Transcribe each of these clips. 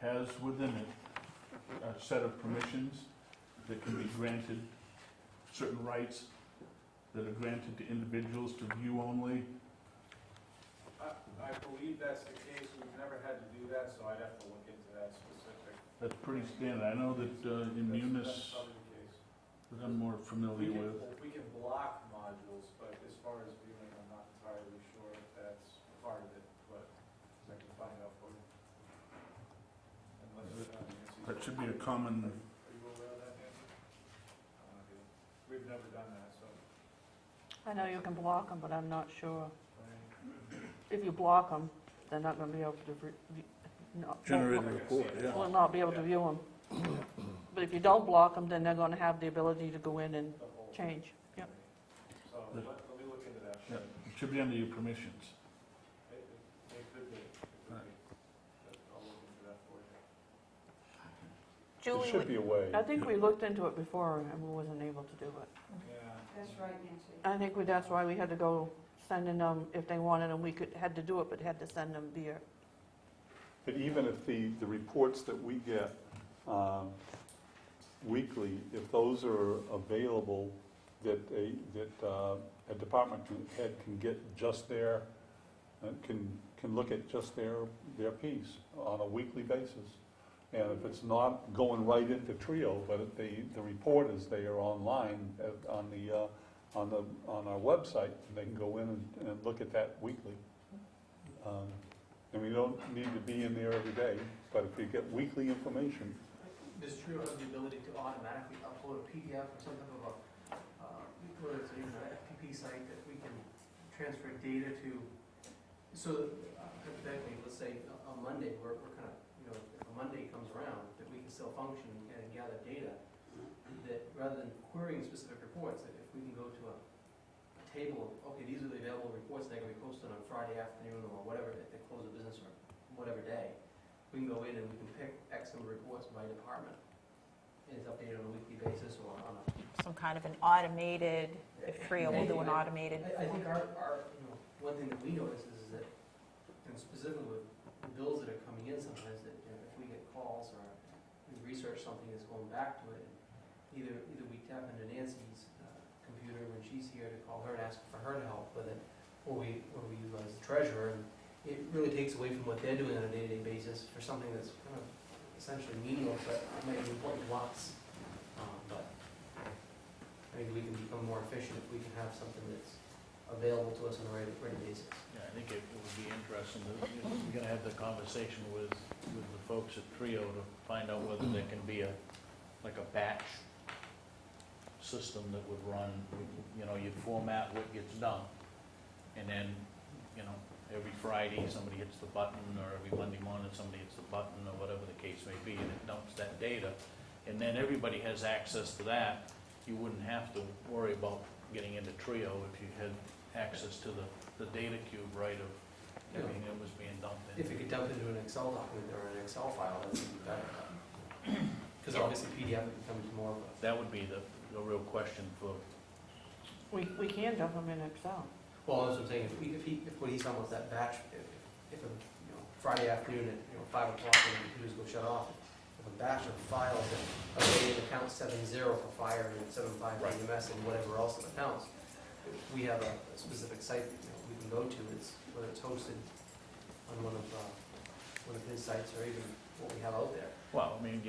has within it a set of permissions that can be granted, certain rights that are granted to individuals to view only. I believe that's the case. We've never had to do that, so I'd have to look into that specific. That's pretty standard. I know that in Munis, That's probably the case. that I'm more familiar with. We can block modules, but as far as viewing, I'm not entirely sure if that's part of it, but I can find out for you. Unless, Nancy's That should be a okay. common, Are you aware of that, Nancy? We've never done that, so. I know you can block them, but I'm not sure. If you block them, they're not going to be able to generate a report, yeah. will not be able to view them. But if you don't block them, then they're going to have the ability to go in and The whole change. Yep. So let me look into that. Yeah, it should be under your permissions. It could be. I'll look into that for you. There Julie, should be a way. I think we looked into it before and we wasn't able to do it. Yeah. That's right, Nancy. I think that's why we had to go sending them, if they wanted them, we had to do it, but had to send them via. But even if the reports that we get weekly, if those are available, that a department head can get just their, can look at just their piece on a weekly basis. And if it's not going right into Trio, but if the report is there online on our website, and they can go in and look at that weekly. And we don't need to be in there every day, but if we get weekly information. Does Trio have the ability to automatically upload a PDF or some type of whether it's an FTP site that we can transfer data to? So hypothetically, let's say on Monday, we're kind of, if a Monday comes around, that we can still function and gather data, that rather than querying specific reports, that if we can go to a table of, okay, these are the available reports that are going to be posted on Friday afternoon or whatever, at the close of business or whatever day, we can go in and we can pick X number of reports by department, and it's updated on a weekly basis or on a. some kind of an automated, if Trio will do an automated. I think our one thing that we notice is that, and specifically with the bills that are coming in sometimes, that if we get calls or we research something that's going back to it, either we tap into Nancy's computer when she's here to call her and ask for her to help with it, or we utilize the treasurer, and it really takes away from what they're doing on a day-to-day basis for something that's kind of essentially meaningless, but might be important to us. But I think we can become more efficient if we can have something that's available to us on a regular basis. Yeah, I think it would be interesting, we're gonna have the conversation with the folks at Trio to find out whether there can be like a batch system that would run, you'd format what gets done, and then, every Friday, somebody hits the button, or every Monday morning, somebody hits the button, or whatever the case may be, and it dumps that data, and then everybody has access to that. You wouldn't have to worry about getting into Trio if you had access to the data cube, right, of everything that was being dumped in. If you could dump into an Excel document or an Excel file, that's even better. Because obviously PDF becomes more of a. That would be the real question for. We can dump them in Excel. Well, that's what I'm saying, if what he's talking about is that batch, if a, Friday afternoon at, 5 o'clock when the computers go shut off, if a batch of files that are ready in account 70 for fire and 75 for EMS and whatever else in accounts, we have a specific site that we can go to, whether it's hosted on one of his sites or even what we have out there. Well, I mean,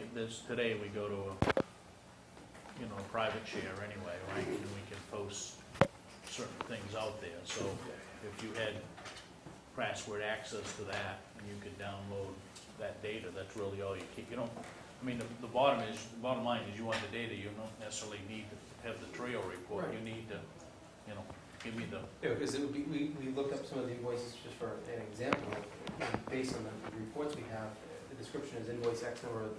today we go to a private share anyway, right, and we can post certain things out there, so if you had password access to that, and you could download that data, that's really all you keep, the bottom line is you want the data, you don't necessarily need to have the Trio report, Right. you need to, give me the. Yeah, because it would be, we looked up some of the invoices just for an example, based on the reports we have, the description is invoice X number of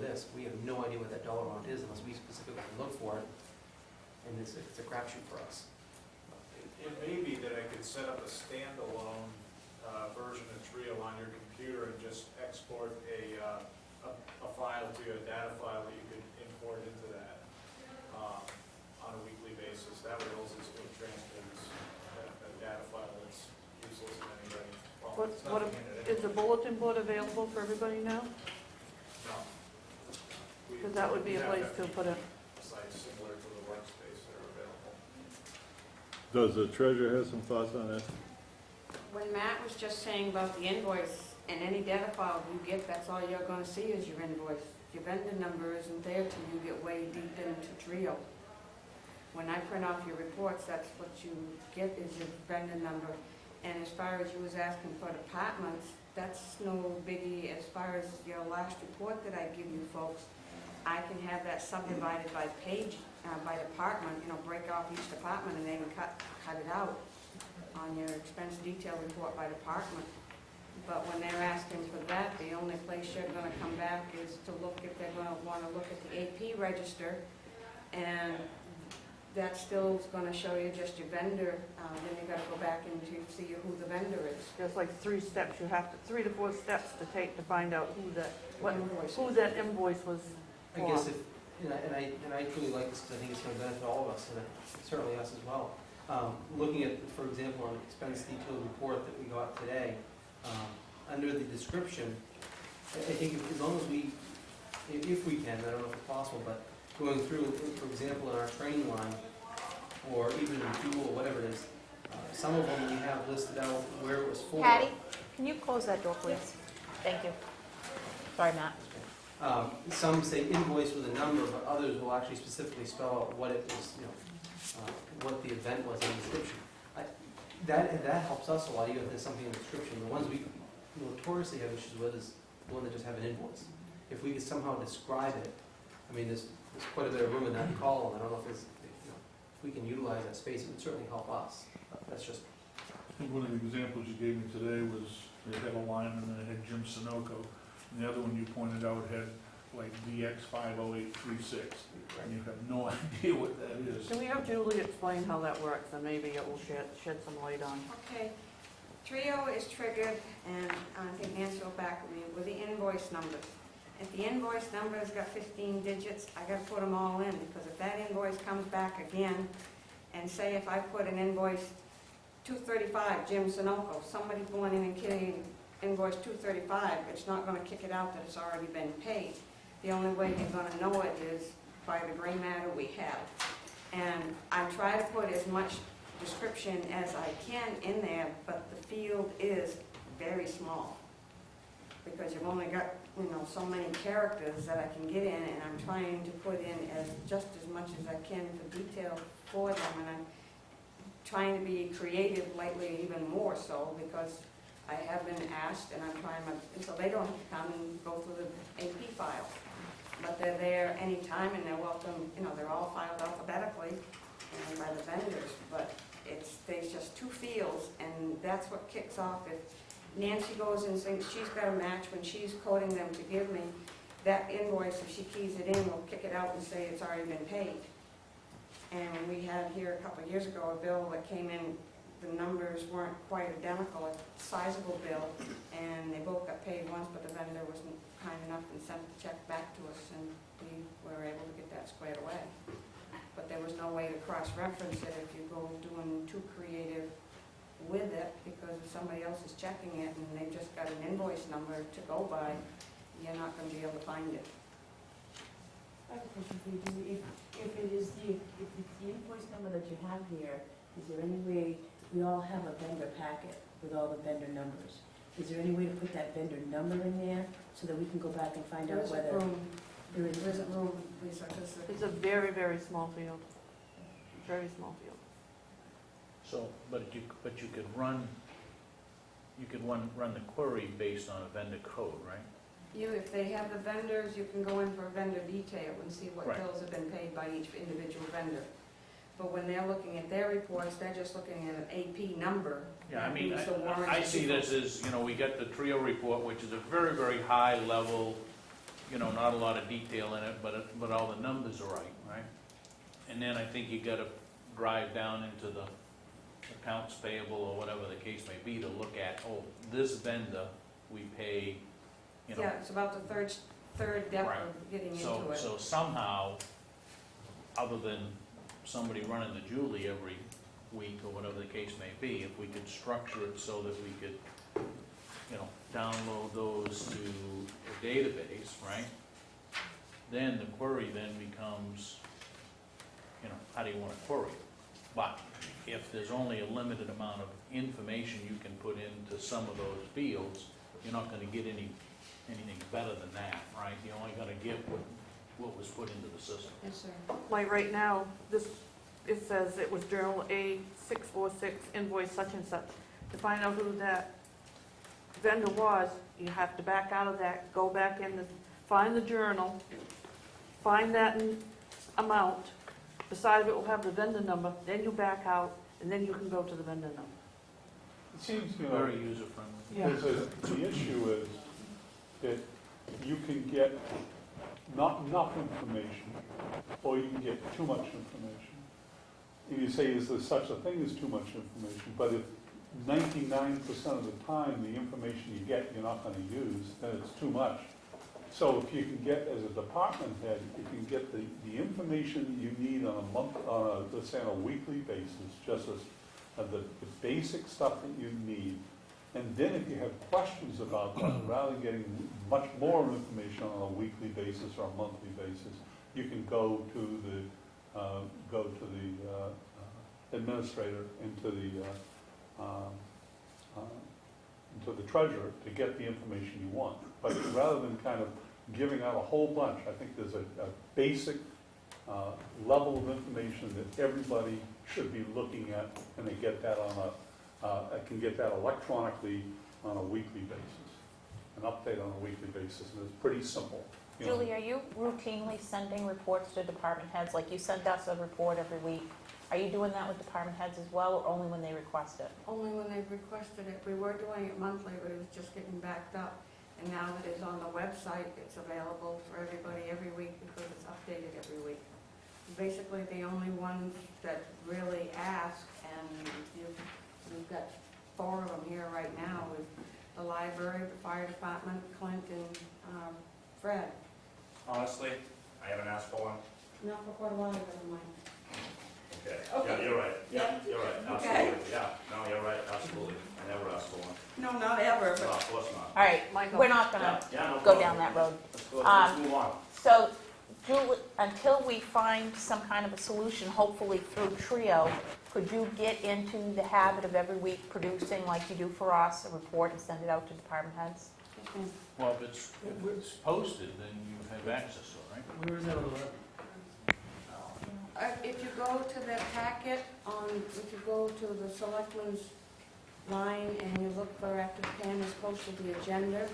this, we have no idea what that dollar amount is unless we specifically look for it, and it's a crapshoot for us. It may be that I could set up a standalone version of Trio on your computer and just export a file to you, a data file that you could import into that on a weekly basis. That would also still transfer a data file that's useless in any way What, It's what, nothing in it. is the bulletin board available for everybody now? No. We- Because that would be a we place have to put it. Sites similar to the workspace that are available. Does the treasurer have some thoughts on that? When Matt was just saying about the invoice, and any data file you get, that's all you're gonna see is your invoice. Your vendor number isn't there till you get way deep into Trio. When I print off your reports, that's what you get is your vendor number. And as far as you was asking for departments, that's no biggie. As far as your last report that I give you folks, I can have that subdivided by page, by department, break off each department and then cut it out on your expense detail report by department. But when they're asking for that, the only place you're gonna come back is to look, if they're gonna wanna look at the AP register, and that still is gonna show you just your vendor, then you gotta go back into see who the vendor is. There's like 3 steps you have to, 3 to 4 steps to take to find out who that, Invoice. who that invoice was I for. guess if, and I truly like this because I think it's going to benefit all of us, and certainly us as well. Looking at, for example, on expense detail report that we got today, under the description, I think as long as we, if we can, I don't know if it's possible, but going through, for example, in our training line, or even in fuel, whatever it is, some of them we have listed out where it was for. Patty, can you close that door, please? Thank you. Sorry, Matt. Some say invoice with a number, but others will actually specifically spell out what it was, what the event was in the description. That helps us a lot, even if there's something in the description. The ones we notoriously have issues with is the one that just have an invoice. If we could somehow describe it, I mean, there's quite a bit of room in that column. I don't know if there's, if we can utilize that space, it would certainly help us. That's just, I think one of the examples you gave me today was, it had a line and then it had Jim Sunoco. And the other one you pointed out had like DX 50836, and you have no idea what that is. Can we have Julie explain how that works, and maybe it will shed some light on? Okay, Trio is triggered, and I think Nancy will back with me, with the invoice numbers. If the invoice number's got 15 digits, I gotta put them all in, because if that invoice comes back again, and say if I put an invoice 235, Jim Sunoco, somebody's going in and kidding invoice 235, it's not gonna kick it out that it's already been paid. The only way you're gonna know it is by the gray matter we have. And I try to put as much description as I can in there, but the field is very small. Because you've only got, so many characters that I can get in, and I'm trying to put in just as much as I can for detail for them, and I'm trying to be creative lately, even more so, because I have been asked, and I'm trying so they don't have to come and go through the AP files. But they're there anytime, and they're welcome, they're all filed alphabetically and by the vendors, but there's just 2 fields, and that's what kicks off. If Nancy goes and thinks she's got a match when she's coding them to give me, that invoice, if she keys it in, will kick it out and say it's already been paid. And we had here a couple of years ago a bill that came in, the numbers weren't quite identical, a sizable bill, and they both got paid once, but the vendor wasn't kind enough and sent the check back to us, and we were able to get that squared away. But there was no way to cross-reference it if you go doing too creative with it, because if somebody else is checking it and they've just got an invoice number to go by, you're not going to be able to find it. I have a question for you, Julie. If it's the invoice number that you have here, is there any way, we all have a vendor packet with all the vendor numbers. Is there any way to put that vendor number in there so that we can go back and find out whether there isn't room, Lisa, because It's a very, very small field, very small field. So, but you could run the query based on a vendor code, right? if they have the vendors, you can go in for vendor detail and see what Right. bills have been paid by each individual vendor. But when they're looking at their reports, they're just looking at an AP number. Yeah, I mean, That means the warrants I and see this as, we got the Trio report, which is a very, very high level, not a lot of detail in it, but all the numbers are right? And then I think you gotta drive down into the accounts payable or whatever the case may be to look at, this vendor, we pay, Yeah, it's about the third depth Right. of getting So, into it. so somehow, other than somebody running the Julie every week or whatever the case may be, if we could structure it so that we could download those to a database, right? Then the query then becomes, how do you want to query it? But if there's only a limited amount of information you can put into some of those fields, you're not gonna get anything better than that, right? You're only gonna get what was put into the system. Yes, sir. Like right now, it says it was journal A646, invoice such and such. To find out who that vendor was, you have to back out of that, go back in, find the journal, find that amount. Beside of it will have the vendor number, then you back out, and then you can go to the vendor number. It seems, Very user-friendly. Yeah. the issue is that you can get not enough information, or you can get too much information. And you say, is there such a thing as too much information? But if 99% of the time, the information you get, you're not gonna use, then it's too much. So if you can get, as a department head, if you can get the information you need on let's say on a weekly basis, just as the basic stuff that you need, and then if you have questions about that, rather than getting much more information on a weekly basis or a monthly basis, you can go to the administrator, into the treasurer to get the information you want. But rather than kind of giving out a whole bunch, I think there's a basic level of information that everybody should be looking at, and they get that can get that electronically on a weekly basis, an update on a weekly basis, and it's pretty simple. you know. Julie, are you routinely sending reports to department heads? Like you send us a report every week. Are you doing that with department heads as well, or only when they request it? Only when they've requested it. We were doing it monthly, but it was just getting backed up. And now that it's on the website, it's available for everybody every week because it's updated every week. Basically, the only ones that really ask, and we've got 4 of them here right now, is the library, the fire department, Clint, and Fred. Honestly, I haven't asked for one. Not for quite a while, never mind. Okay. Okay. Yeah, you're right. Yeah. You're right, Okay. absolutely. Yeah, no, you're right, absolutely. I never asked for one. No, not ever, No, but of course not. All right, Michael. we're not gonna Yeah, no go problem. down that road. Let's move on. So, Julie, until we find some kind of a solution, hopefully through Trio, could you get into the habit of every week producing, like you do for us, a report and send it out to department heads? Well, if it's posted, then you have access to it, right? Where is that on the web? if you go to the packet if you go to the selectmen's line and you look for after Pam has posted the agenda,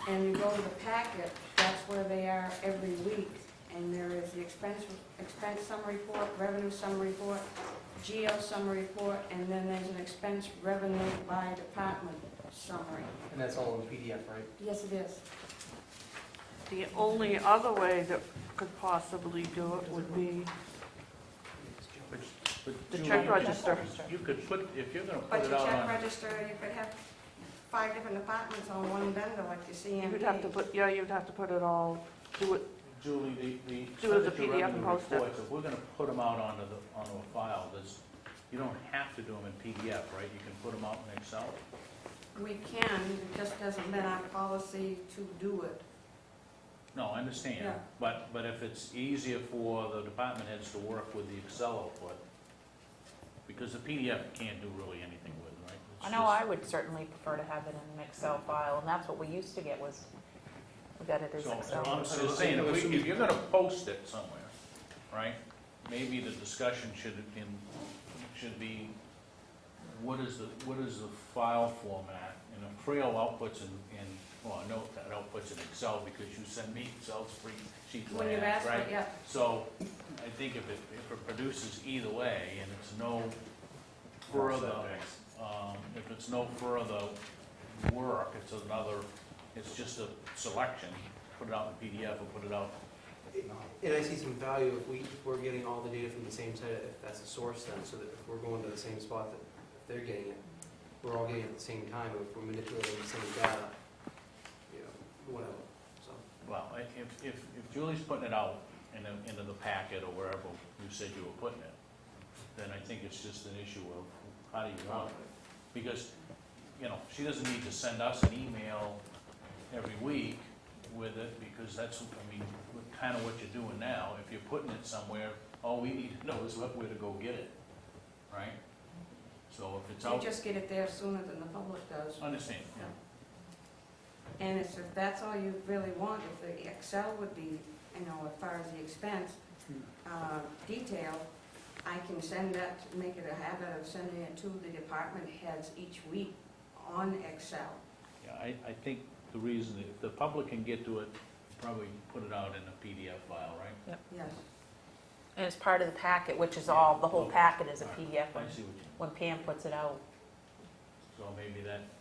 and you go to the packet, that's where they are every week. And there is the expense summary report, revenue summary report, geo summary report, and then there's an expense revenue by department summary. And that's all in PDF, right? Yes, it is. The only other way that could possibly do it would be But the Julie, check register. You could put, if you're gonna put But it your out check on, register, you could have 5 different departments on one vendor, like you see in. You'd have to put, you'd have to put it all, do it, Julie, the Do it as a expenditure PDF and revenue post it. reports, if we're gonna put them out onto a file, you don't have to do them in PDF, right? You can put them out in Excel. We can, it just hasn't been our policy to do it. No, I understand, Yeah. but if it's easier for the department heads to work with the Excel output, because the PDF you can't do really anything with, right? It's I know just- I would certainly prefer to have it in an Excel file, and that's what we used to get was, we got it as So Excel. I'm just saying, if you're gonna post it somewhere, right, maybe the discussion should be, what is the file format? And if Trio outputs well, I know that outputs in Excel because you send me Excel sheets When you've land, asked for right? it, yeah. So I think if it produces either way and it's no further, if it's no further work, it's just a selection, put it out in PDF or put it out. And I see some value if we're getting all the data from the same site, if that's a source then, so that if we're going to the same spot that they're getting it, we're all getting it at the same time, if we're manipulating the same data, whatever, so. Well, if Julie's putting it out into the packet or wherever you said you were putting it, then I think it's just an issue of how do you want it? Because, you know, she doesn't need to send us an email every week with it, because that's, I mean, kind of what you're doing now. If you're putting it somewhere, all we need to know is where to go get it, right? So if it's You out, just get it there sooner than the public does. understand, yeah. And if that's all you really want, if the Excel would be, you know, as far as the expense, detail, I can send that, make it a habit of sending it to the department heads each week on Excel. Yeah, I think the reason, if the public can get to it, probably put it out in a PDF file, right? Yes. And it's part of the packet, which is all, the whole packet is a PDF I see what you, when Pam puts it out. so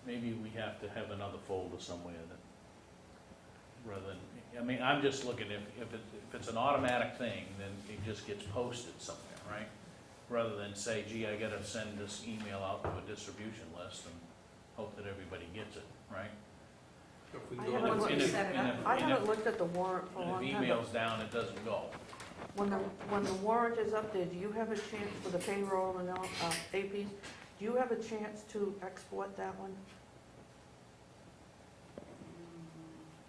maybe we have to have another folder somewhere that, rather than, I mean, I'm just looking, if it's an automatic thing, then it just gets posted somewhere, right? Rather than say, gee, I gotta send this email out to a distribution list and hope that everybody gets it, right? If we I go haven't on- looked And to if- set it and up. if- I and haven't if- looked at the warrant for a And long if time. email's down, it doesn't go. When the warrant is up there, do you have a chance for the payroll and APs, do you have a chance to export that one?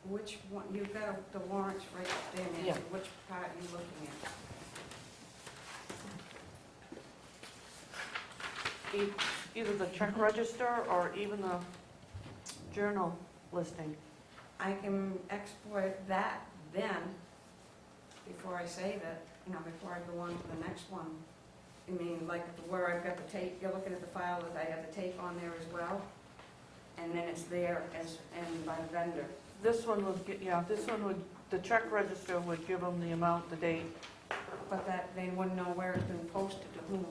Which one, you've got the warrants right there, Nancy. Yeah. Which part are you looking at? Either the check register or even the journal listing. I can export that then, before I save it, you know, before I go on to the next one. I mean, like where I've got the tape, you're looking at the file that I have the tape on there as well, and then it's there and by the vendor. This one would get, yeah, this one would, the check register would give them the amount, the date, But that, they wouldn't know where it's been posted to whom,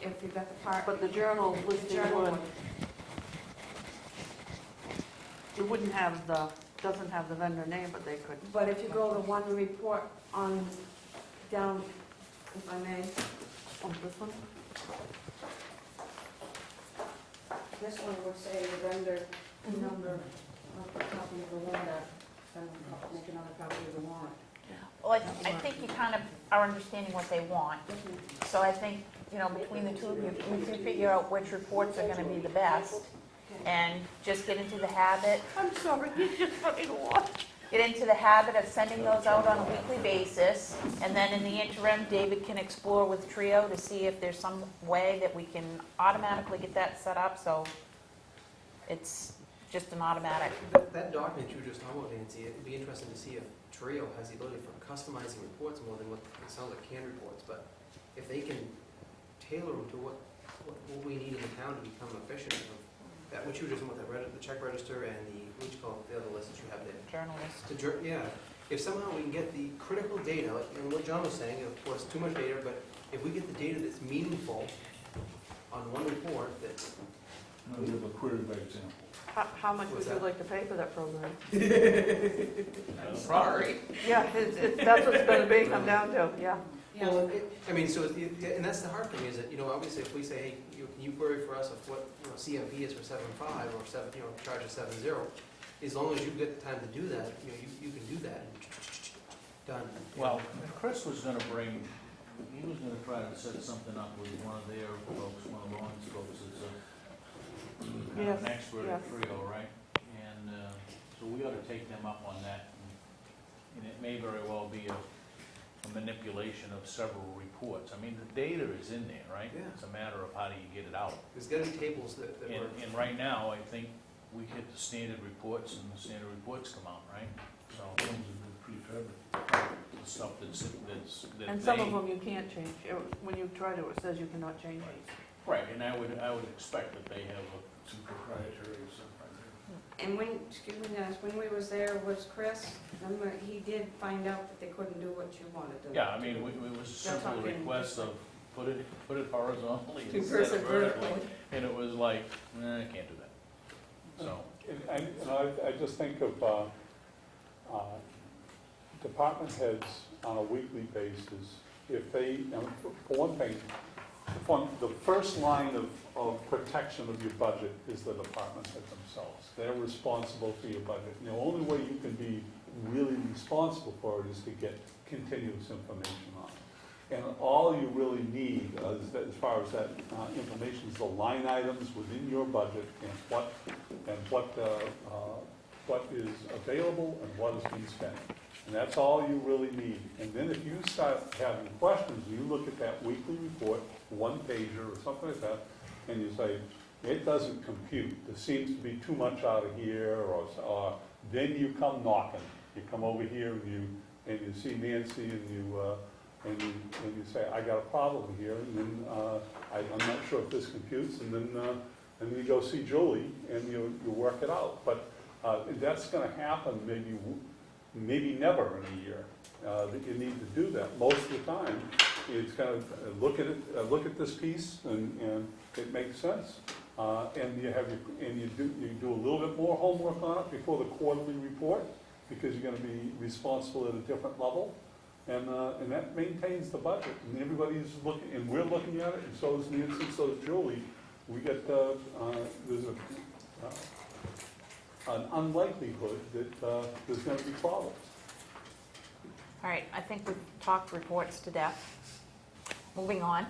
if you got the part. but the journal the listing journal would, one. it wouldn't have the, doesn't have the vendor name, but they could. But if you go to one report on, down, if I may, Oh, this one? this one would say the vendor number, a copy of the warrant, make another copy of the warrant. Well, I think you kind of are understanding what they want. So I think, you know, between the two of you, we can figure out which reports are gonna be the best. And just get into the habit, I'm sorry, you just let me watch. get into the habit of sending those out on a weekly basis. And then in the interim, David can explore with Trio to see if there's some way that we can automatically get that set up, so it's just an automatic. That document you were just talking about, Nancy, it'd be interesting to see if Trio has the ability for customizing reports more than what it sounds like canned reports, but if they can tailor them to what we need in the town to become efficient, that, what you were just talking about, the check register and the, what you call it, the other list that you have there. Journalist. Yeah, if somehow we can get the critical data, like, and what John was saying, of course, too much data, but if we get the data that's meaningful on one report, that, I'll give a query by example. How much would What's you that? like to pay for that program? Sorry. Yeah, that's what it's gonna be, come down to, yeah. well, I mean, so, and that's the hard thing, is that, you know, obviously, if we say, hey, can you query for us of what, you know, CMP is for 7.5 or 7, you know, charge of 7.0, as long as you get the time to do that, you know, you can do that, and done. Well, Chris was gonna bring, he was gonna try to set something up with one of their folks, one of Owens folks, that's a kind of an Yes, expert yes. at Trio, right? And, so we ought to take them up on that, and it may very well be a manipulation of several reports. I mean, the data is in there, right? Yeah. It's a matter of how do you get it out? There's gotta be tables that And, work. and right now, I think we hit the standard reports, and the standard reports come out, right? So, Those are prefabricated. the stuff that And some of they- them you can't change. When you try to, it says you cannot change it. Right, and I would expect that they have Some proprietary stuff right there. And when, excuse me, Dennis, when we was there was Chris, remember, he did find out that they couldn't do what you wanted to. yeah, I mean, it was a That's simple okay. request of put it horizontally Two instead of person vertically, vertically. and it was like, I can't do that. So, And I just think of department heads on a weekly basis, if they, you know, for one thing, the first line of protection of your budget is the department head themselves. They're responsible for your budget. And the only way you can be really responsible for it is to get continuous information on it. And all you really need, as far as that information, is the line items within your budget and what is available and what is being spent. And that's all you really need. And then if you start having questions, you look at that weekly report, one pager or something like that, and you say, it doesn't compute. There seems to be too much out of here, or then you come knocking. You come over here and you see Nancy and you say, I got a problem here, and then I'm not sure if this computes, and then you go see Julie and you work it out. But that's going to happen maybe never in a year. That you need to do that. Most of the time, it's going to look at this piece, and it makes sense. And you do a little bit more homework on it before the quarterly report, because you're going to be responsible at a different level. And that maintains the budget, and everybody's looking, and we're looking at it, and so is Nancy, so is Julie. We get, there's an unlikelihood that there's gonna be problems. All right, I think we've talked reports to death. Moving on.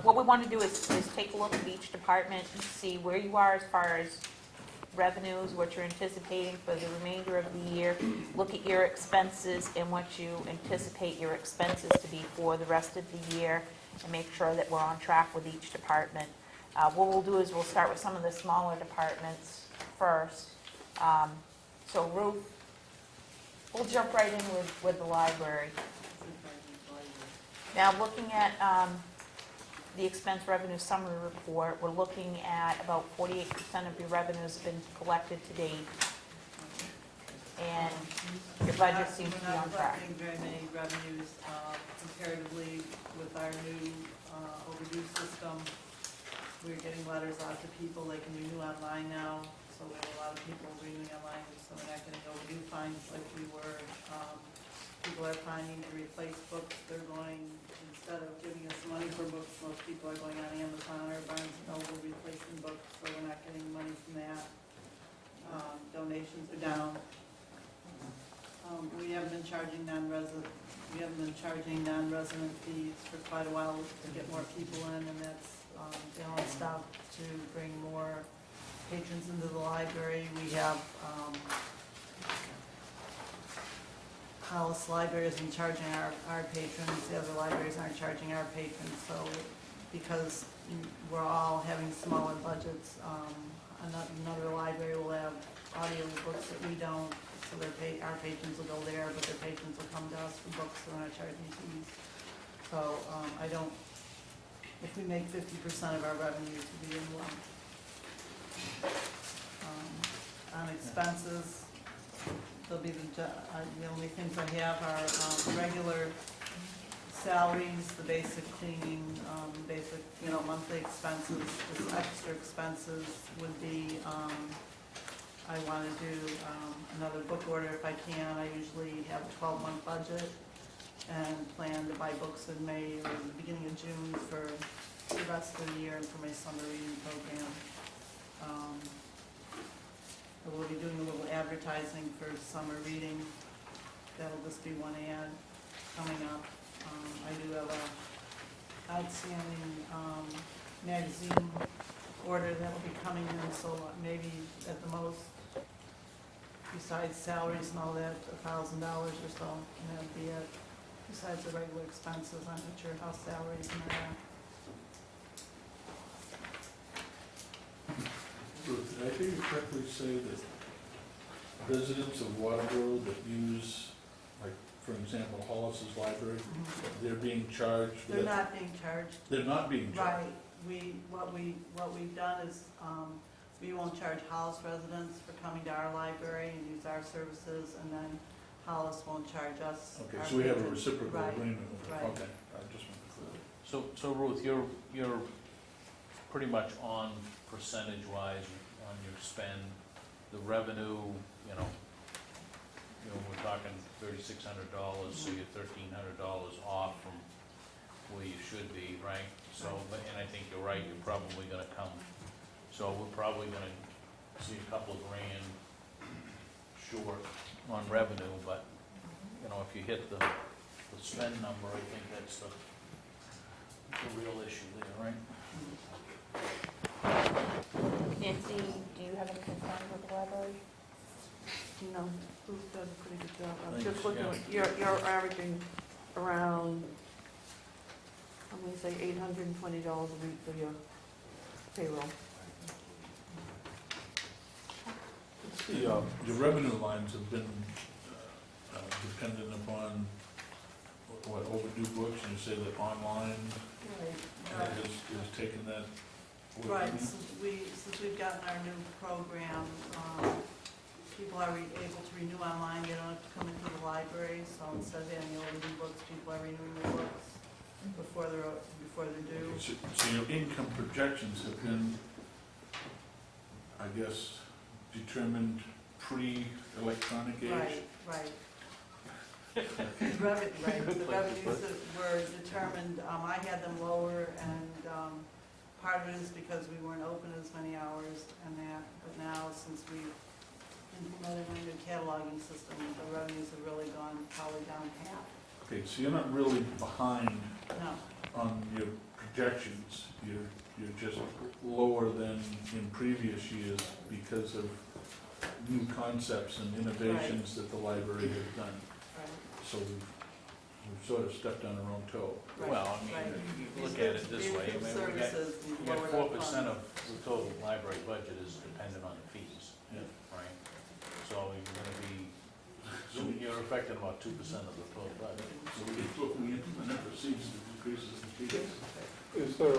What we want to do is take a look at each department and see where you are as far as revenues, what you're anticipating for the remainder of the year, look at your expenses and what you anticipate your expenses to be for the rest of the year, and make sure that we're on track with each department. What we'll do is we'll start with some of the smaller departments first. So Ruth, we'll jump right in with the library. Now, looking at the expense revenue summary report, we're looking at about 48% of your revenues have been collected to date. And your budget seems to be on track. We're not collecting very many revenues comparatively with our new overdue system. We're getting letters out to people, they can renew online now, so we have a lot of people renewing online, so we're not getting overdue fines like we were. People are finding to replace books, they're going, instead of giving us money for books, most people are going on Amazon or Barnes & Noble replacing books, so we're not getting money from that. Donations are down. We haven't been charging non-resident fees for quite a while to get more people in, and that's balanced out to bring more patrons into the library. We have Hollis Library isn't charging our patrons, the other libraries aren't charging our patrons, so because we're all having smaller budgets, another library will have audio books that we don't, so our patrons will go there, but their patrons will come to us for books, so we're not charging fees. So if we make 50% of our revenue to be in one. On expenses, there'll be the only things I have are regular salaries, the basic cleaning, basic, monthly expenses. This extra expenses would be, I want to do another book order if I can. I usually have a 12-month budget and plan to buy books in May or the beginning of June for the rest of the year and for my summer reading program. I will be doing a little advertising for summer reading. That'll just be one ad coming up. I do have a outstanding magazine order that'll be coming in, so maybe at the most, besides salaries and all that, $1,000 or so, and that'd be it. Besides the regular expenses, I'm not sure how salaries and that. Ruth, did I hear you correctly say that residents of Waterboro that use, like, for example, Hollis's library, they're being charged? They're not being charged. They're not being charged? Right. What we've done is, we won't charge Hollis residents for coming to our library and use our services, and then Hollis won't charge us. Okay, so we have a reciprocal Right, agreement with them. right. Okay, I just want to clear it. So Ruth, you're pretty much on percentage-wise on your spend. The revenue, we're talking $3,600, so you're $1,300 off from where you should be, right? So, and I think you're right, you're probably gonna come, so we're probably gonna see a couple of grand short on revenue, but, if you hit the the spend number, I think that's the real issue there, right? Nancy, do you have any concern with the library? No, Bruce does a pretty good job. I'm Thanks, just looking yeah. at, you're averaging around, I'm gonna say $820 a week for your payroll. Your revenue lines have been dependent upon what overdue books, and you say that online is taking that away Right, from you? since we've gotten our new program, people are able to renew online, they don't have to come into the library, so instead of having the overdue books, people are renewing their books before they're due. Okay, so your income projections have been, I guess, determined pre-electronic age? Right. The revenues that were determined, I had them lower, and part of it is because we weren't open as many hours and that, but now since we've implemented a new cataloging system, the revenues have really gone probably down half. Okay, so you're not really behind No, on your projections, you're just lower than in previous years because of new concepts and innovations that the library has done. right, So we've sort of stepped on our own toe. right. Well, I mean, right. you look at it this way, I mean, we got Services, we got lowered our 4% funds. of the total library budget is dependent on the fees, Yeah. right? So you're gonna be, you're affecting about 2% of the total budget. So we implement it, proceeds to decreases the fees. Is there,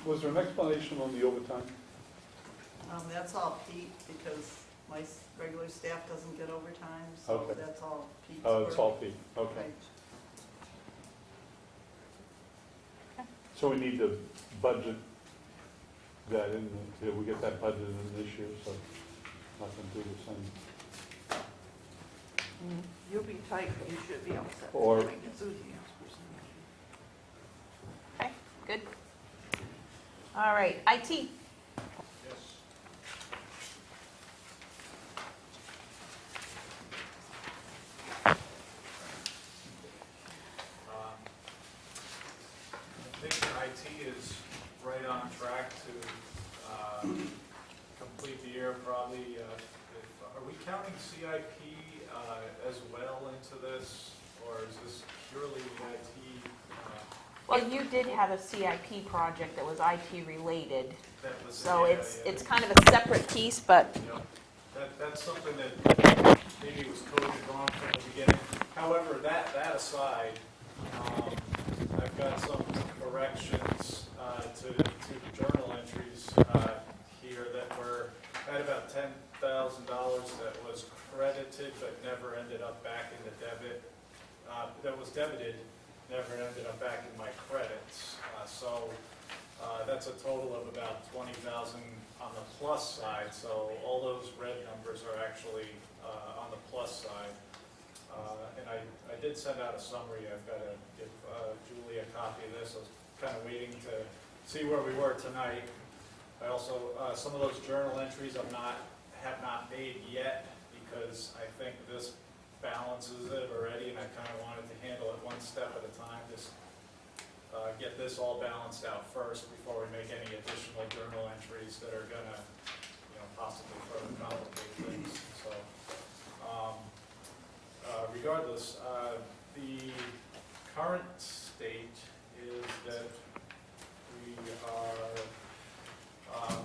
was there an explanation on the overtime? That's all Pete, because my regular staff doesn't get overtime, so Okay. that's all Pete's Oh, work. it's all fee, okay. Right. So we need to budget that in, we get that budgeted in this year, so nothing to do the same. You'll be tight, but you should be all set. Or- Susie. Okay, good. All right, IT. Yes. I think IT is right on track to complete the year probably. Are we counting CIP as well into this, or is this purely IT? Well, you did have a CIP project that was IT related, That was, so yeah, it's yeah. kind of a separate piece, but Yep. That's something that maybe was coded wrong from the beginning. However, that aside, I've got some corrections to the journal entries here that were at about $10,000 that was credited but never ended up back in the debit. That was debited, never ended up back in my credits. So that's a total of about 20,000 on the plus side, so all those red numbers are actually on the plus side. And I did send out a summary. I've got to give Julie a copy of this. I was kind of waiting to see where we were tonight. I also, some of those journal entries have not made yet because I think this balances it already, and I kind of wanted to handle it one step at a time. Just get this all balanced out first before we make any additional journal entries that are gonna, possibly further complicate things. So, regardless, the current state is that we are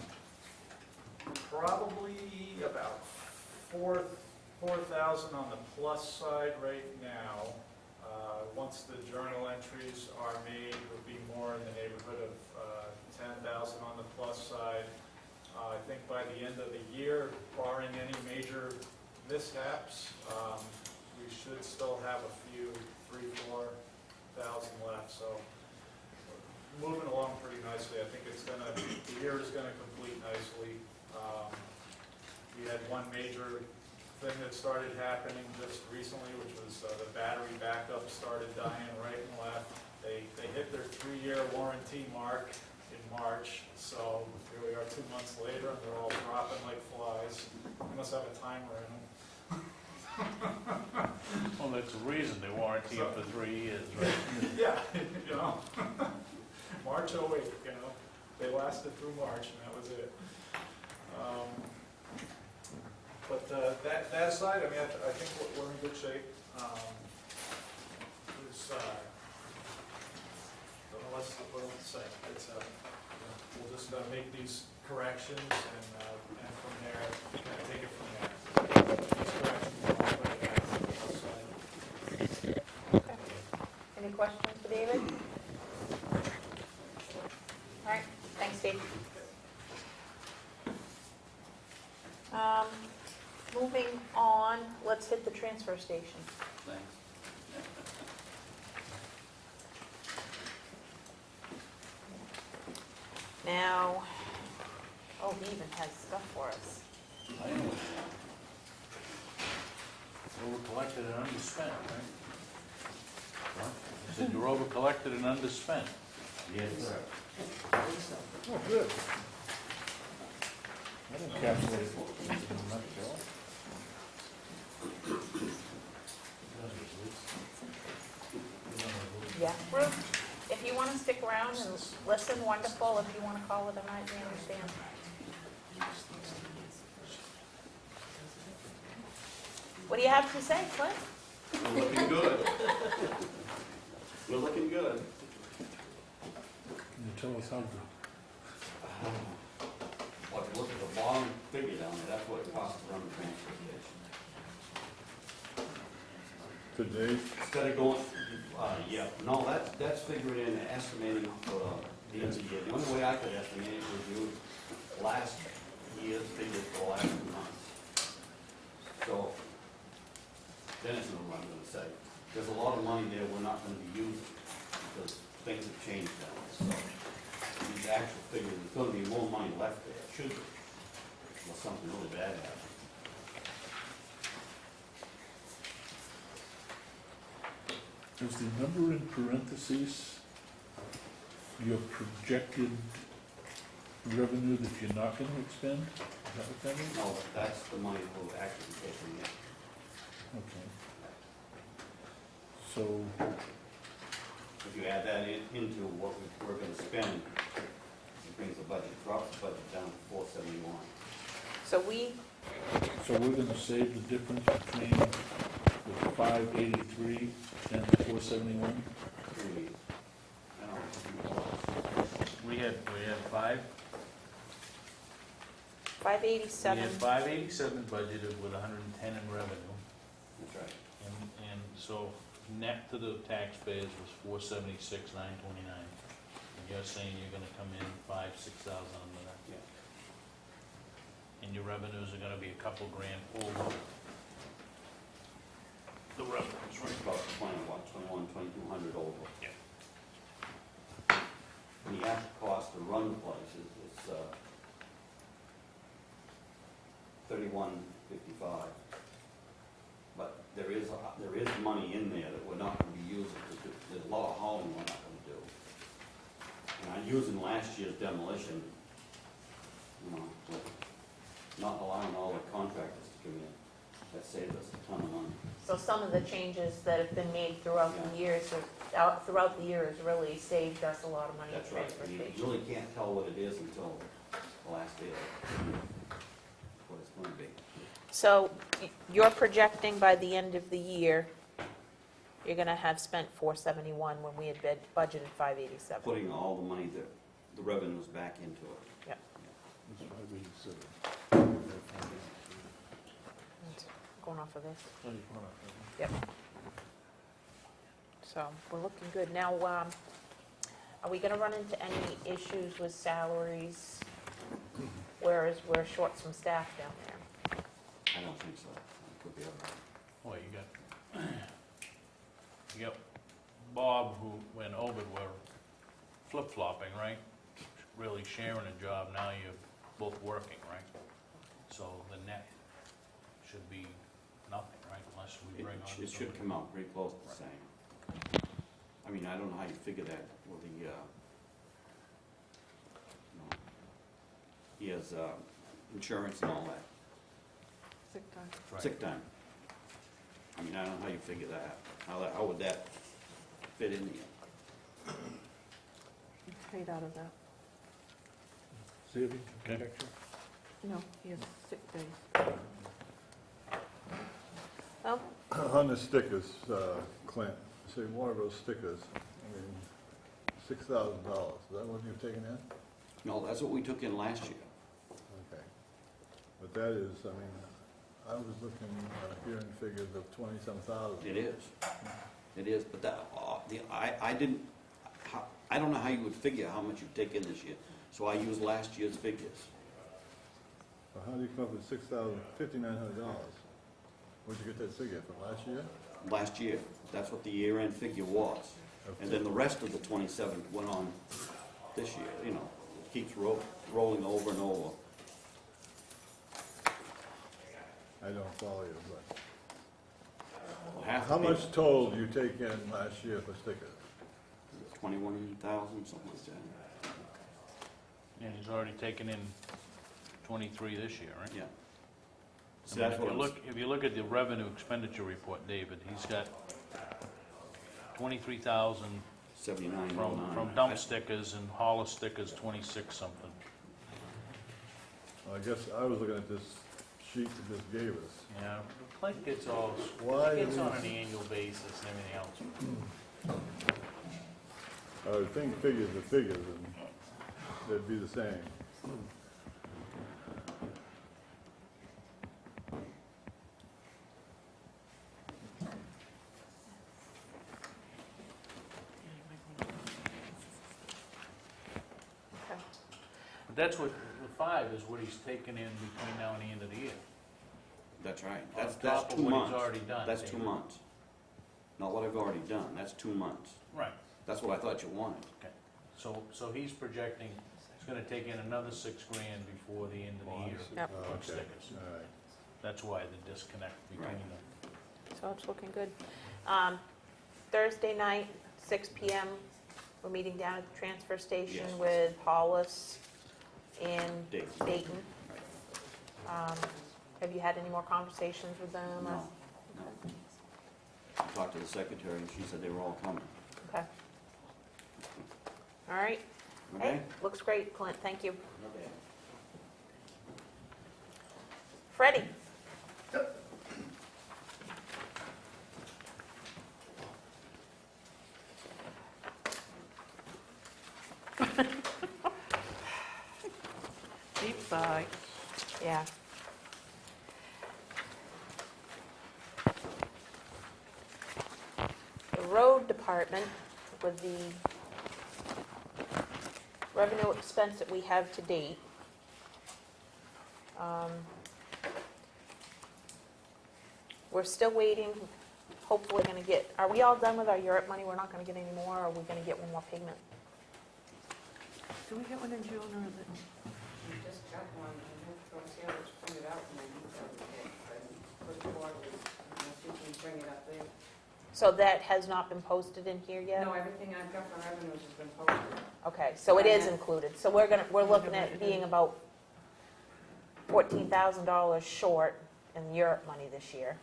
probably about 4,000 on the plus side right now. Once the journal entries are made, would be more in the neighborhood of 10,000 on the plus side. I think by the end of the year, barring any major mishaps, we should still have a few, 3,000-4,000 left. So moving along pretty nicely. I think the year is gonna complete nicely. We had one major thing that started happening just recently, which was the battery backup started dying right and left. They hit their 3-year warranty mark in March, so here we are 2 months later, and they're all dropping like flies. We must have a timer in them. Well, Well, that's a reason, they warranty it for 3 years, right? Yeah, you know, March '08, you know, they lasted through March and that was it. But that aside, I mean, I think we're in good shape. What else to say? It's, we'll just make these corrections and from there, kind of take it from there. These corrections will all put it outside. Any questions for David? All right, thanks, Dave. Moving on, let's hit the transfer station. Thanks. Now, oh, he even has stuff for us. I know. Over-collected and underspent, right? I said you're over-collected and underspent. Yes, sir. Oh, good. That encapsulates what we need in a nutshell. Yeah. Ruth, if you want to stick around and listen, wonderful. If you want to call it a night, we understand. What do you have to say, Clint? We're looking good. We're looking good. Can you tell us how good? Well, if you look at the bottom figure down there, that's what it costs to run the transfer station. Today, Instead of going, yeah, no, that's figuring in estimating for the end of the year. The only way I could estimate it was use last year's figures for the last 2 months. So, then it's no I'm gonna say. There's a lot of money there we're not gonna be using because things have changed now. So, these actual figures, there's gonna be more money left there, should be, unless something really bad happens. Is the number in parentheses your projected revenue that you're not gonna expend? Is that what that is? No, that's the money we'll actually take from it. Okay. So, If you add that into what we're gonna spend, it brings the budget, drops the budget down to 471. So we, we're gonna save the difference between the 583 and the 471? I don't know. We had 5? 587. We had 587 budgeted with 110 in revenue. That's right. And so net to the taxpayers was 476,929. And you're saying you're gonna come in 5,000-6,000 under that. Yeah. And your revenues are gonna be a couple grand over the revenues, right? About 2,200 over. Yeah. And the actual cost to run the place is $31.55. But there is money in there that we're not gonna be using, because there's a lot of hauling we're not gonna do. And I'm using last year's demolition, you know, with not allowing all the contractors to come in. That saved us a ton of money. So some of the changes that have been made throughout the years, really saved us a lot of money at That's right. transfer You station. really can't tell what it is until the last day of it, what it's going to be. So you're projecting by the end of the year, you're gonna have spent 471 when we had budgeted 587. Putting all the money, the revenues back into it. Yep. That's 587. Going off of this. Oh, you want it. Yep. So we're looking good. Now, are we gonna run into any issues with salaries? Whereas we're short some staff down there? I don't think so. It could be all right. Well, you got Bob, who, when Obed were flip-flopping, right? Really sharing a job, now you're both working, right? So the net should be nothing, right, unless we bring on It should somebody. come out pretty close to the same. I mean, I don't know how you figure that with the, he has insurance and all that, Sick time. Right. sick time. I mean, I don't know how you figure that. How would that fit in here? It's paid out of that. See if you can Okay. picture. No, he has sick days. Well, On the stickers, Clint, say Waterboro stickers, I mean, $6,000, is that what you've taken in? No, that's what we took in last year. Okay. But that is, I mean, I was looking, hearing figures of 20-some thousand. It is. It is, but that, I didn't, I don't know how you would figure how much you've taken this year, so I used last year's figures. Well, how do you come up with $5,900? Where'd you get that figure, from last year? Last year, that's what the year-end figure was. And then the rest of the 27 went on this year, you know, it keeps rolling over and over. I don't follow you, but. Well, half How the much people- toll did you take in last year for stickers? 21,000, something like that. And he's already taken in 23 this year, right? Yeah. I See, mean, that's what I'm if you look at the revenue expenditure report, David, he's got 23,000 $79.09. from dump stickers and hauler stickers, 26 something. Well, I guess I was looking at this sheet you just gave us. Yeah, Clint gets all, Why he gets do on we- an annual basis and everything else. I would think figures are figures, and they'd be the same. okay. But that's what, the 5 is what he's taken in between now and the end of the year. That's right. On That's top of 2 what months. he's already done. That's 2 David. months. Not what I've already done, that's 2 months. Right, That's what I thought you wanted. okay. So he's projecting, he's gonna take in another 6 grand before the end of the year Yep. Oh, on okay. stickers. All right. That's why the disconnect between Right. them. So it's looking good. Thursday night, 6 PM, we're meeting down at the transfer station Yes. with Hollis and Dayton. Dayton. Have you had any more conversations with them? No, no. I talked to the secretary, and she said they were all coming. Okay. All right. Okay? Hey, looks great, Clint, thank you. Okay. Freddie? Deep sigh. Yeah. The road department with the revenue expense that we have to date. We're still waiting, hopefully gonna get, are we all done with our Europe money? We're not gonna get any more, or are we gonna get one more payment? Do we get one in June or is it? We just got one, I have to go see how it's printed out when I need that today, but put it forward, unless you can bring it up there. So that has not been posted in here yet? No, everything I've got for revenues has been posted. Okay, so it is included. So we're looking at being about $14,000 short in Europe money this year.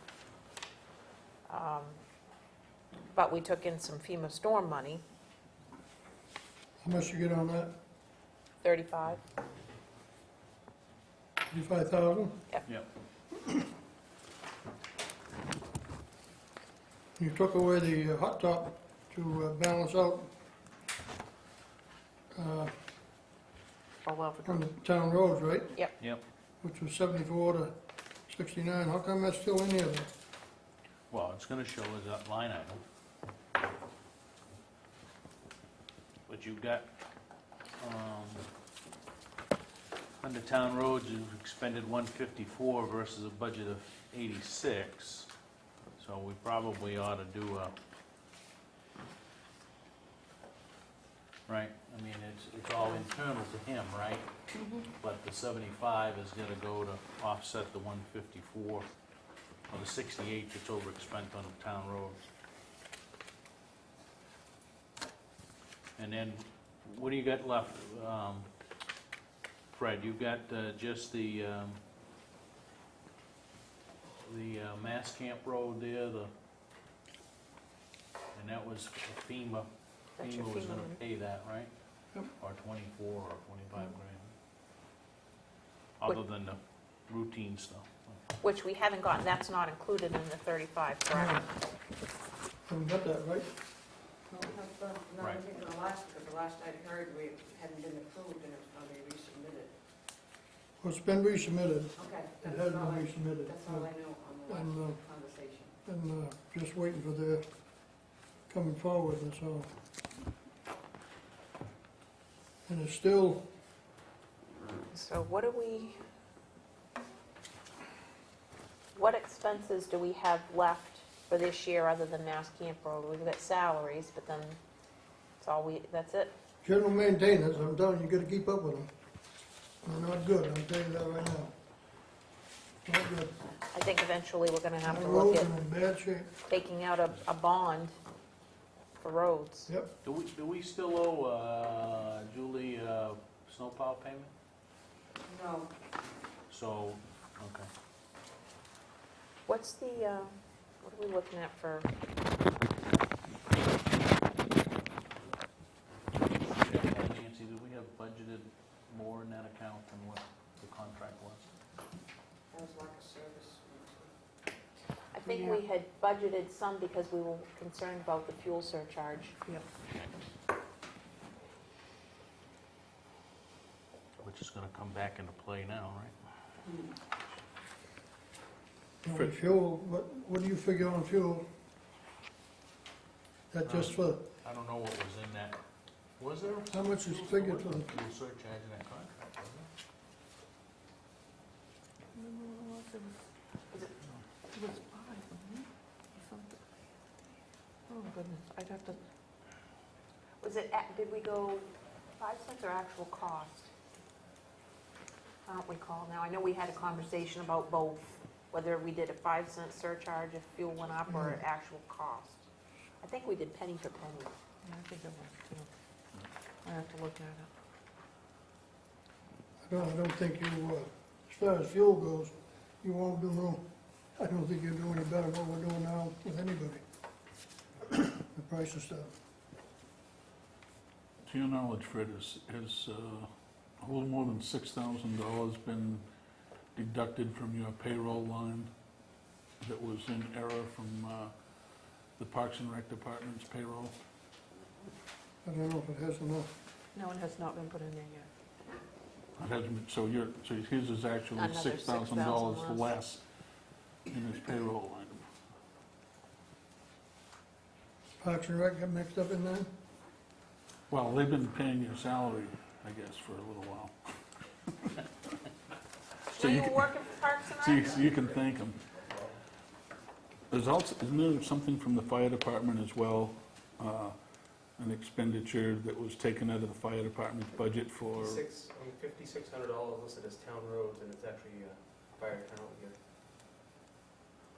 But we took in some FEMA storm money, How much you get on that? 35. 35,000? Yep. You took away the hot top to balance out Oh, well, on the town roads, right? Yep. Which was 74 to 69. How come that's still in here then? Well, it's gonna show as that line item. But you've got, under town roads, you've expended 154 versus a budget of 86. So we probably ought to do a, right, I mean, it's all internal to him, right? But the 75 is gonna go to offset the 154, or the 68 that's overspent on the town roads. And then, what do you got left, Fred? You've got just the the Mass Camp Road there, and that was FEMA. That's your FEMA was FEMA gonna money. pay that, right? Yep. Or 24 or 25 grand. Other than the routine stuff. Which we haven't gotten, that's not included in the 35, correct? Haven't got that, right? No, not Right. looking at the last, because the last I'd heard, we hadn't been approved and it's going to be resubmitted. Well, it's been resubmitted. Okay. It that's has all been I- resubmitted. That's all I know on the And, last conversation. And just waiting for their coming forward, that's all. And it's still, So what expenses do we have left for this year other than Mass Camp Road? We've got salaries, but then that's it? general maintenance, I'm telling you, you gotta keep up with them. They're not good, I'll tell you that right now. Not good. I think eventually we're gonna have Our to look roads at are in bad shape. taking out a bond for roads. Yep, Do we still owe Julie snowplow payment? No, So, okay. What's what are we looking at for, Nancy, do we have budgeted more in that account than what the contract was? that was like a service. I think we had budgeted some because we were concerned about the fuel surcharge. Yep. Which is gonna come back into play now, right? on fuel, what do you figure on fuel? That just for, I don't know what was in that. Was there? how much is There figured was for no the, fuel surcharge in that contract, was there? It was 5, wasn't it? Or something. Oh, goodness, I'd have to, Did we go 5 cents or actual cost? I don't recall now. I know we had a conversation about both, whether we did a 5-cent surcharge if fuel went up or actual cost. I think we did penny for penny. yeah, I think it was too. I have to look at it. I don't think you, as far as fuel goes, you won't do no, I don't think you'll do any better than what we're doing now with anybody. The price of stuff. To your knowledge, Fred, has a little more than $6,000 been deducted from your payroll line that was in error from the Parks and Rec Department's payroll? I don't know if it has enough. No, it has not been put in there yet. It hasn't been, so his is actually Another $6,000 $6,000 less in his payroll line. Parks and Rec got mixed up in that? Well, they've been paying your salary, I guess, for a little while. Were you working for Parks and Rec? So you can thank them. There's also, isn't there something from the fire department as well? An expenditure that was taken out of the fire department's budget for, $5,600 listed as town roads, and it's actually fire account here.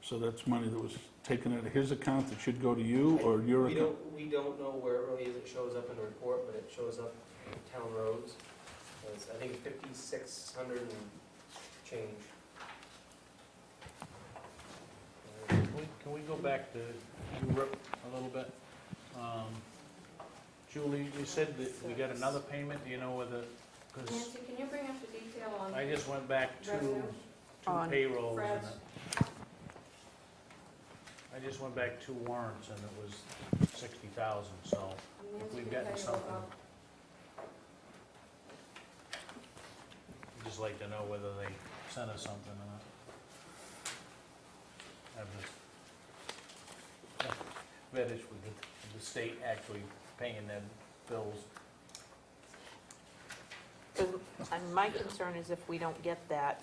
so that's money that was taken out of his account that should go to you or your account? We don't know where it really is, it shows up in the report, but it shows up in town roads. I think it's 5,600 and change. Can we go back to Europe a little bit? Julie, you said that we got another payment, do you know whether, because Nancy, can you bring up the detail on I just went back to revenue? On payrolls and Fred's. I just went back 2 warrants and it was 60,000, so Nancy we've can gotten tell you something. about- I'd just like to know whether they sent us something or not. Have this, fetish with the state actually paying their bills. And my concern is if we don't get that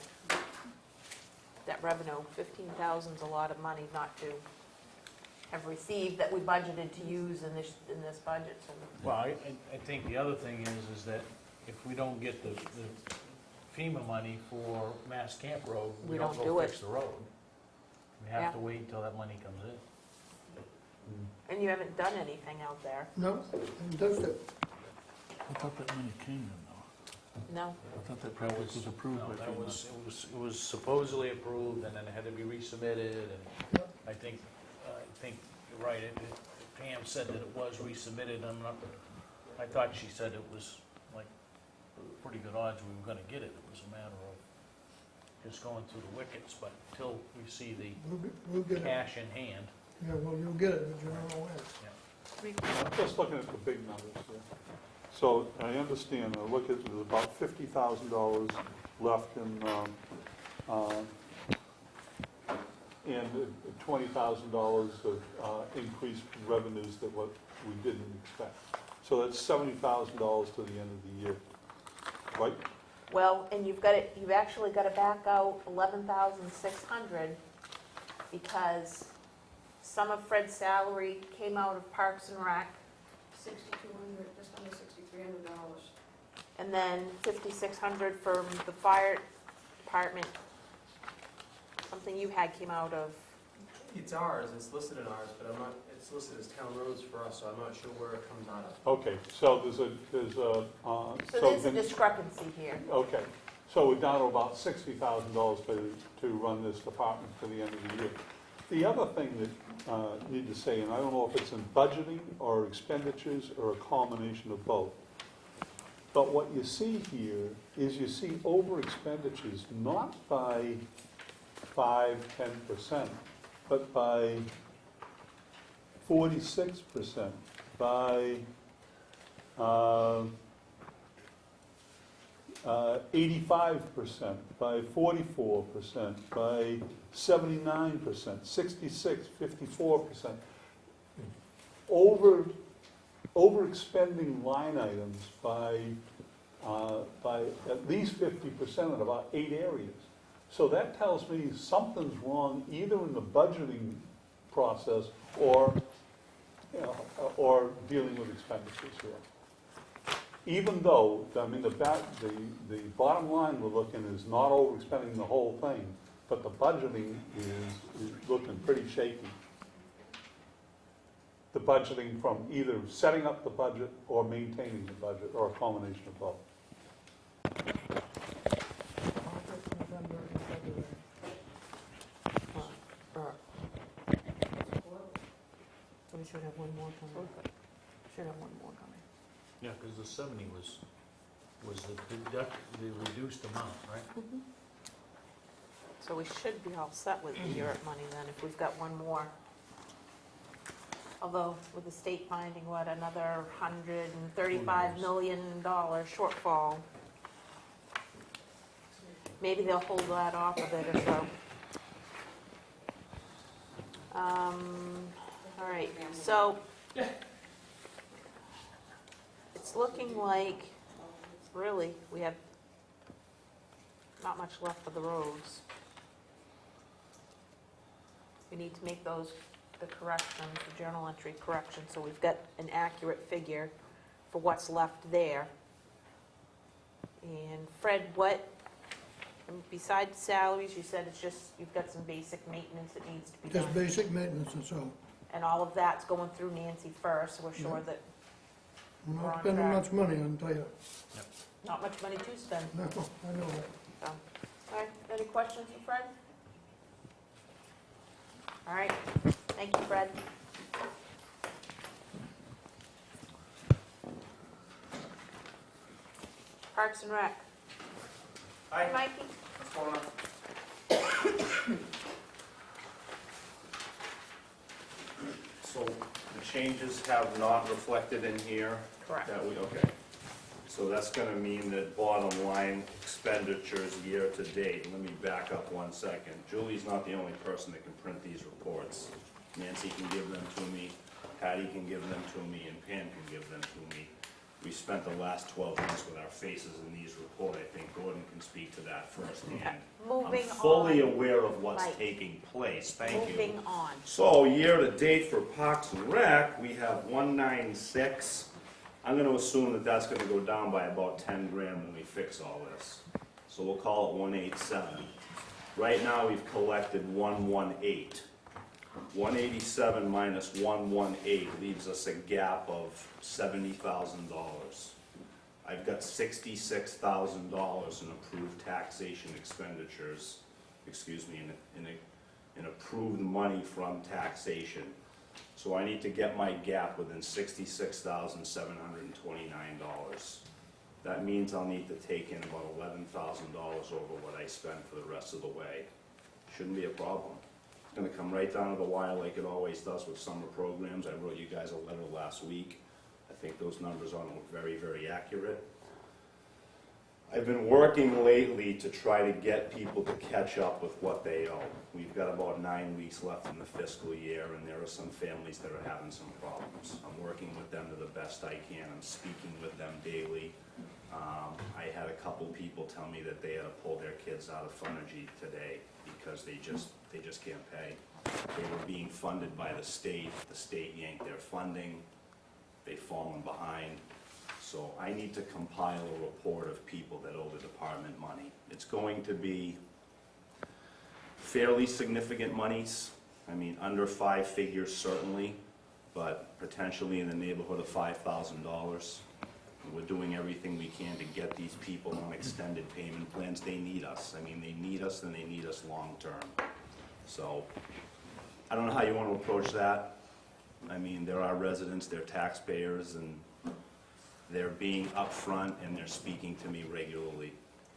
revenue, 15,000's a lot of money not to have received that we budgeted to use in this budget. So Well, I think the other thing is that if we don't get the FEMA money for Mass Camp Road, we We don't don't go do fix it. the road. We have Yeah. to wait until that money comes in. And you haven't done anything out there. No, and does it? I thought that money came in though. No? I thought that That project was approved no, by that FEMA. it was supposedly approved, and then it had to be resubmitted, and I think you're right, Pam said that it was resubmitted, I thought she said it was like pretty good odds we were gonna get it, it was a matter of just going through the wickets, but until we see We'll the get it. cash in hand, Yeah, well, you'll get it, but you don't know when. I'm just looking at the big numbers here. So I understand, I look at, there's about $50,000 left in, and $20,000 of increased revenues that what we didn't expect. So that's $70,000 to the end of the year, right? Well, and you've actually got to back out 11,600 because some of Fred's salary came out of Parks and Rec, $6,200, just under $6,300. and then 5,600 from the fire department. Something you had came out of, It's ours, it's listed in ours, but it's listed as town roads for us, so I'm not sure where it comes out of. Okay, so so there's a then- discrepancy here. Okay, so we're down to about $60,000 to run this department for the end of the year. The other thing that I need to say, and I don't know if it's in budgeting or expenditures or a combination of both, but what you see here is you see over expenditures not by 5–10%, but by 46%, by 85%, by 44%, by 79%, 66, 54%. Overexpending line items by at least 50% in about 8 areas. So that tells me something's wrong either in the budgeting process or dealing with expenditures here. Even though, I mean, the bottom line we're looking is not overspending the whole thing, but the budgeting is looking pretty shaky. The budgeting from either setting up the budget or maintaining the budget, or a combination of both. August, November, and February. So we should have one more coming. Should have one more coming. yeah, because the 70 was the reduced amount, right? So we should be all set with the Europe money then, if we've got one more. Although with the state finding, another $135 million shortfall. Maybe they'll hold that off a bit or so. All right, so it's looking like, really, we have not much left for the roads. We need to make those, the corrections, the journal entry corrections, so we've got an accurate figure for what's left there. And Fred, besides salaries, you said it's just, you've got some basic maintenance that needs to be done. Just basic maintenance, that's all. And all of that's going through Nancy first, so we're sure that We're We're on not spending track. much money, I can tell you. not much money to spend. No, I know that. So, all right, any questions for Fred? All right, thank you, Fred. Parks and Rec. Hi, Mikey. What's going on? So the changes have not reflected in here? Correct. Okay. So that's gonna mean that bottom line expenditures year to date, let me back up 1 second. Julie's not the only person that can print these reports. Nancy can give them to me, Patty can give them to me, and Pam can give them to me. We spent the last 12 months with our faces in these reports. I think Gordon can speak to that firsthand. Moving I'm fully on. aware of what's Mike. taking place, thank you. Moving on. So, year to date for Parks and Rec, we have 196. I'm gonna assume that that's gonna go down by about 10 grand when we fix all this. So we'll call it 187. Right now, we've collected 118. 187 minus 118 leaves us a gap of $70,000. I've got $66,000 in approved taxation expenditures, in approved money from taxation. So I need to get my gap within $66,729. That means I'll need to take in about $11,000 over what I spend for the rest of the way. Shouldn't be a problem. It's gonna come right down to the wire like it always does with summer programs. I wrote you guys a letter last week. I think those numbers are very, very accurate. I've been working lately to try to get people to catch up with what they owe. We've got about 9 weeks left in the fiscal year, and there are some families that are having some problems. I'm working with them to the best I can. I'm speaking with them daily. I had a couple people tell me that they had to pull their kids out of Funergy today because they just can't pay. They were being funded by the state yanked their funding, they've fallen behind. So I need to compile a report of people that owe the department money. It's going to be fairly significant monies. I mean, under 5 figures certainly, but potentially in the neighborhood of $5,000. We're doing everything we can to get these people on extended payment plans. They need us. I mean, they need us and they need us long-term. So I don't know how you want to approach that. I mean, there are residents, they're taxpayers, and they're being upfront and they're speaking to me regularly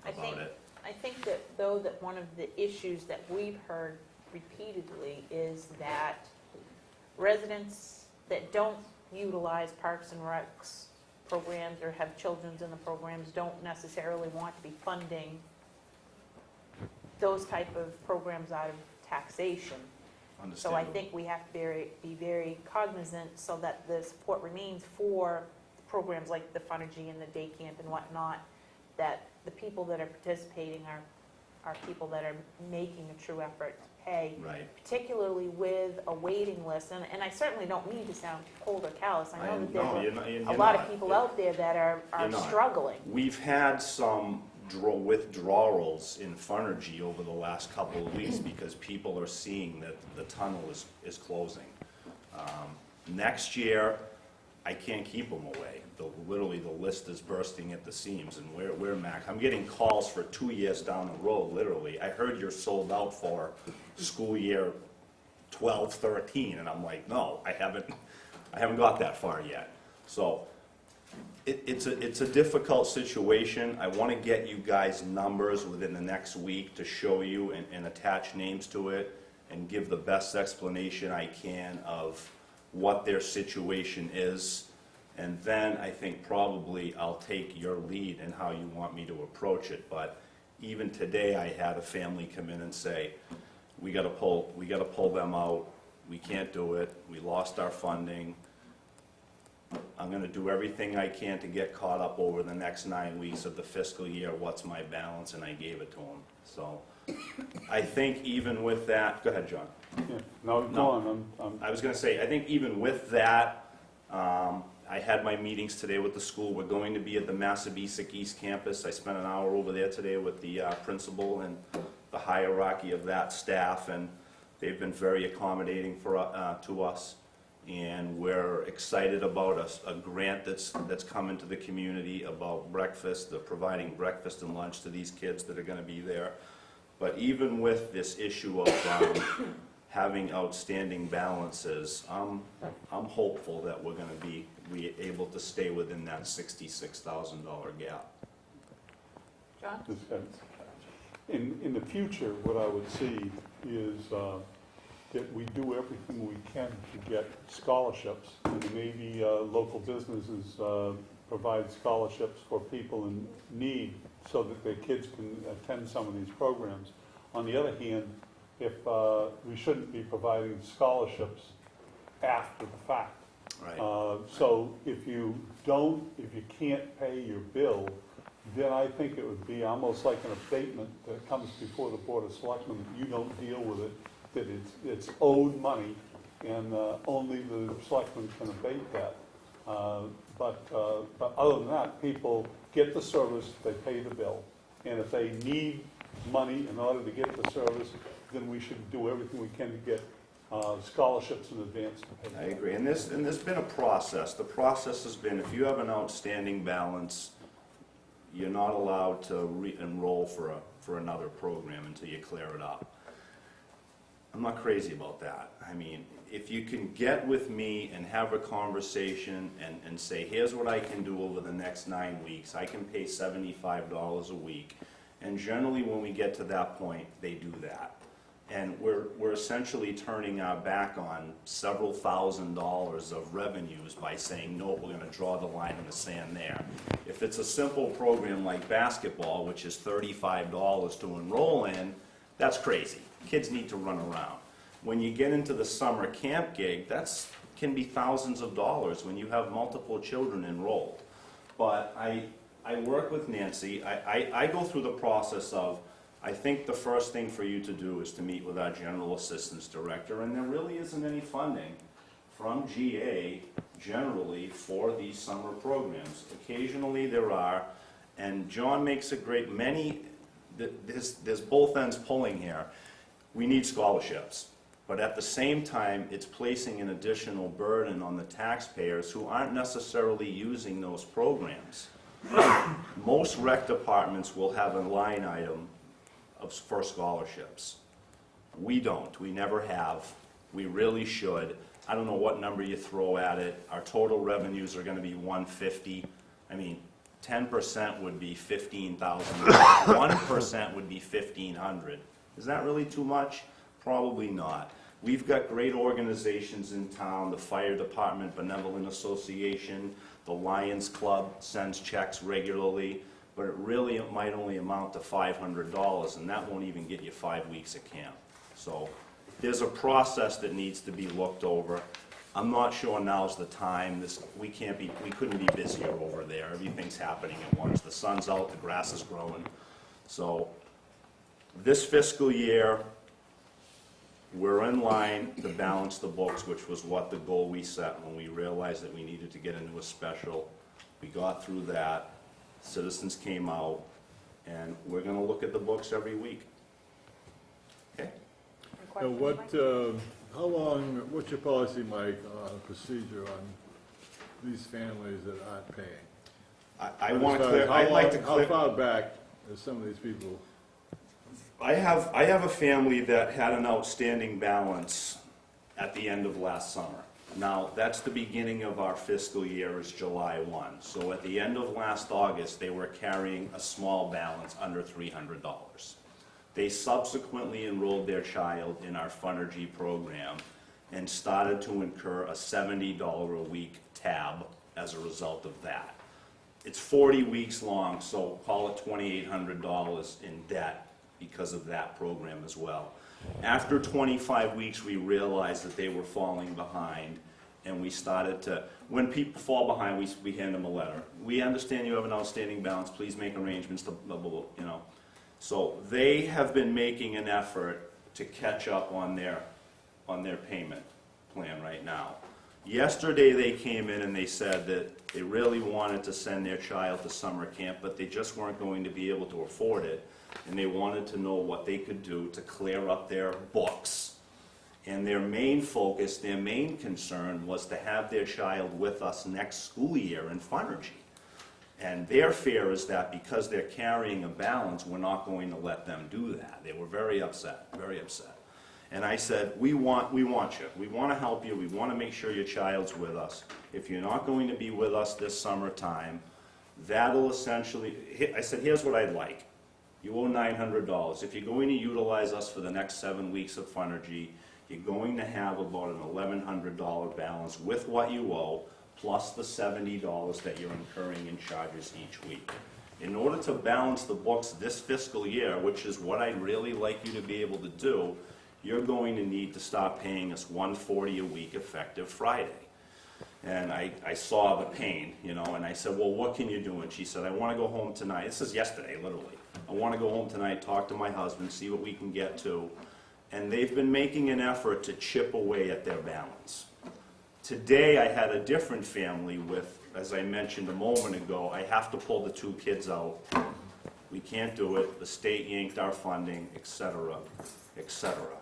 about it. I think that though that one of the issues that we've heard repeatedly is that residents that don't utilize Parks and Recs programs or have children in the programs don't necessarily want to be funding those type of programs out of taxation. So I think we have to be very cognizant so that the support remains for programs like the Funergy and the day camp and whatnot, that the people that are participating are people that are making a true effort to pay, Right. particularly with a waiting list. And I certainly don't mean to sound cold or callous. I know that there are a lot of people out there that are struggling. We've had some withdrawals in Funergy over the last couple of weeks because people are seeing that the tunnel is closing. Next year, I can't keep them away. Literally, the list is bursting at the seams, and we're max. I'm getting calls for 2 years down the road, literally. I heard you're sold out for school year 12-13, and I'm like, no, I haven't got that far yet. So it's a difficult situation. I want to get you guys numbers within the next week to show you and attach names to it and give the best explanation I can of what their situation is. And then I think probably I'll take your lead in how you want me to approach it. But even today, I had a family come in and say, we gotta pull them out. We can't do it. We lost our funding. I'm gonna do everything I can to get caught up over the next 9 weeks of the fiscal year. What's my balance? And I gave it to them. So I think even with that, go ahead, John. Yeah, no, go on. I was gonna say, I think even with that, I had my meetings today with the school. We're going to be at the Massabesic East Campus. I spent an hour over there today with the principal and the hierarchy of that staff, and they've been very accommodating to us. And we're excited about a grant that's come into the community about breakfast, providing breakfast and lunch to these kids that are gonna be there. But even with this issue of having outstanding balances, I'm hopeful that we're gonna be able to stay within that $66,000 gap. John? In the future, what I would see is that we do everything we can to get scholarships. And maybe local businesses provide scholarships for people in need so that their kids can attend some of these programs. On the other hand, if we shouldn't be providing scholarships after the fact. Right. So if you can't pay your bill, then I think it would be almost like an abatement that comes before the Board of Selectmen, that you don't deal with it, that it's owed money, and only the selectmen can abate that. But other than that, people get the service, they pay the bill. And if they need money in order to get the service, then we should do everything we can to get scholarships in advance to pay. I agree, and there's been a process. The process has been, if you have an outstanding balance, you're not allowed to re-enroll for another program until you clear it up. I'm not crazy about that. I mean, if you can get with me and have a conversation and say, here's what I can do over the next 9 weeks, I can pay $75 a week. And generally, when we get to that point, they do that. And we're essentially turning our back on several $1,000s of revenues by saying, no, we're gonna draw the line in the sand there. If it's a simple program like basketball, which is $35 to enroll in, that's crazy. Kids need to run around. When you get into the summer camp gig, that's can be thousands of dollars when you have multiple children enrolled. But I work with Nancy. I go through the process of, I think the first thing for you to do is to meet with our General Assistance Director, and there really isn't any funding from GA generally for these summer programs. Occasionally there are, and John makes a great, there's both ends pulling here. We need scholarships, but at the same time, it's placing an additional burden on the taxpayers who aren't necessarily using those programs. Most rec departments will have a line item for scholarships. We don't. We never have. We really should. I don't know what number you throw at it. Our total revenues are going to be $150. I mean, 10% would be $15,000. 1% would be $1,500. Is that really too much? Probably not. We've got great organizations in town, the Fire Department Benevolent Association, the Lions Club sends checks regularly, but it might only amount to $500, and that won't even get you 5 weeks of camp. So there's a process that needs to be looked over. I'm not sure now's the time. We couldn't be busier over there. Everything's happening at once. The sun's out, the grass is growing. So this fiscal year, we're in line to balance the books, which was what the goal we set when we realized that we needed to get into a special. We got through that. Citizens came out, and we're going to look at the books every week. Okay? Any So questions, Mike? how long, what's your policy, Mike, on procedure on these families that aren't paying? I want to clear. I'd like to clear. How far back are some of these people? I have a family that had an outstanding balance at the end of last summer. Now, that's the beginning of our fiscal year is July 1. So at the end of last August, they were carrying a small balance under $300. They subsequently enrolled their child in our Funergy program and started to incur a $70 a week tab as a result of that. It's 40 weeks long, so call it $2,800 in debt because of that program as well. After 25 weeks, we realized that they were falling behind, and we started to, when people fall behind, we hand them a letter. We understand you have an outstanding balance, please make arrangements to blah, blah, blah, you know. So they have been making an effort to catch up on their payment plan right now. Yesterday, they came in and they said that they really wanted to send their child to summer camp, but they just weren't going to be able to afford it. And they wanted to know what they could do to clear up their books. And their main focus, their main concern was to have their child with us next school year in Funergy. And their fear is that because they're carrying a balance, we're not going to let them do that. They were very upset, very upset. And I said, we want you. We want to help you. We want to make sure your child's with us. If you're not going to be with us this summertime, that'll essentially, I said, here's what I'd like. You owe $900. If you're going to utilize us for the next 7 weeks of Funergy, you're going to have about an $1,100 balance with what you owe, plus the $70 that you're incurring in charges each week. In order to balance the books this fiscal year, which is what I'd really like you to be able to do, you're going to need to stop paying us $140 a week effective Friday. And I saw the pain, you know, and I said, well, what can you do? And she said, I want to go home tonight. This is yesterday, literally. I want to go home tonight, talk to my husband, see what we can get to. And they've been making an effort to chip away at their balance. Today, I had a different family with, as I mentioned a moment ago, I have to pull the 2 kids out. We can't do it. The state yanked our funding, et cetera, et cetera.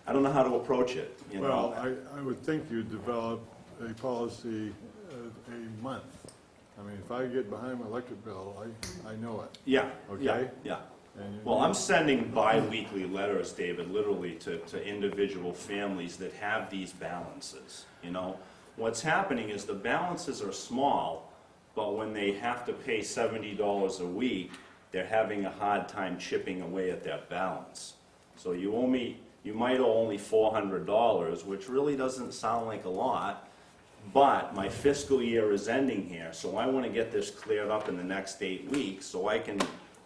I don't know how to approach it, you know. Well, I would think you'd develop a policy a month. I mean, if I get behind my electric bill, I know it, Yeah, yeah, okay? yeah. And you Well, need- I'm sending bi-weekly letters, David, literally to individual families that have these balances, you know? What's happening is the balances are small, but when they have to pay $70 a week, they're having a hard time chipping away at that balance. So you might owe only $400, which really doesn't sound like a lot, but my fiscal year is ending here, so I want to get this cleared up in the next 8 weeks so I can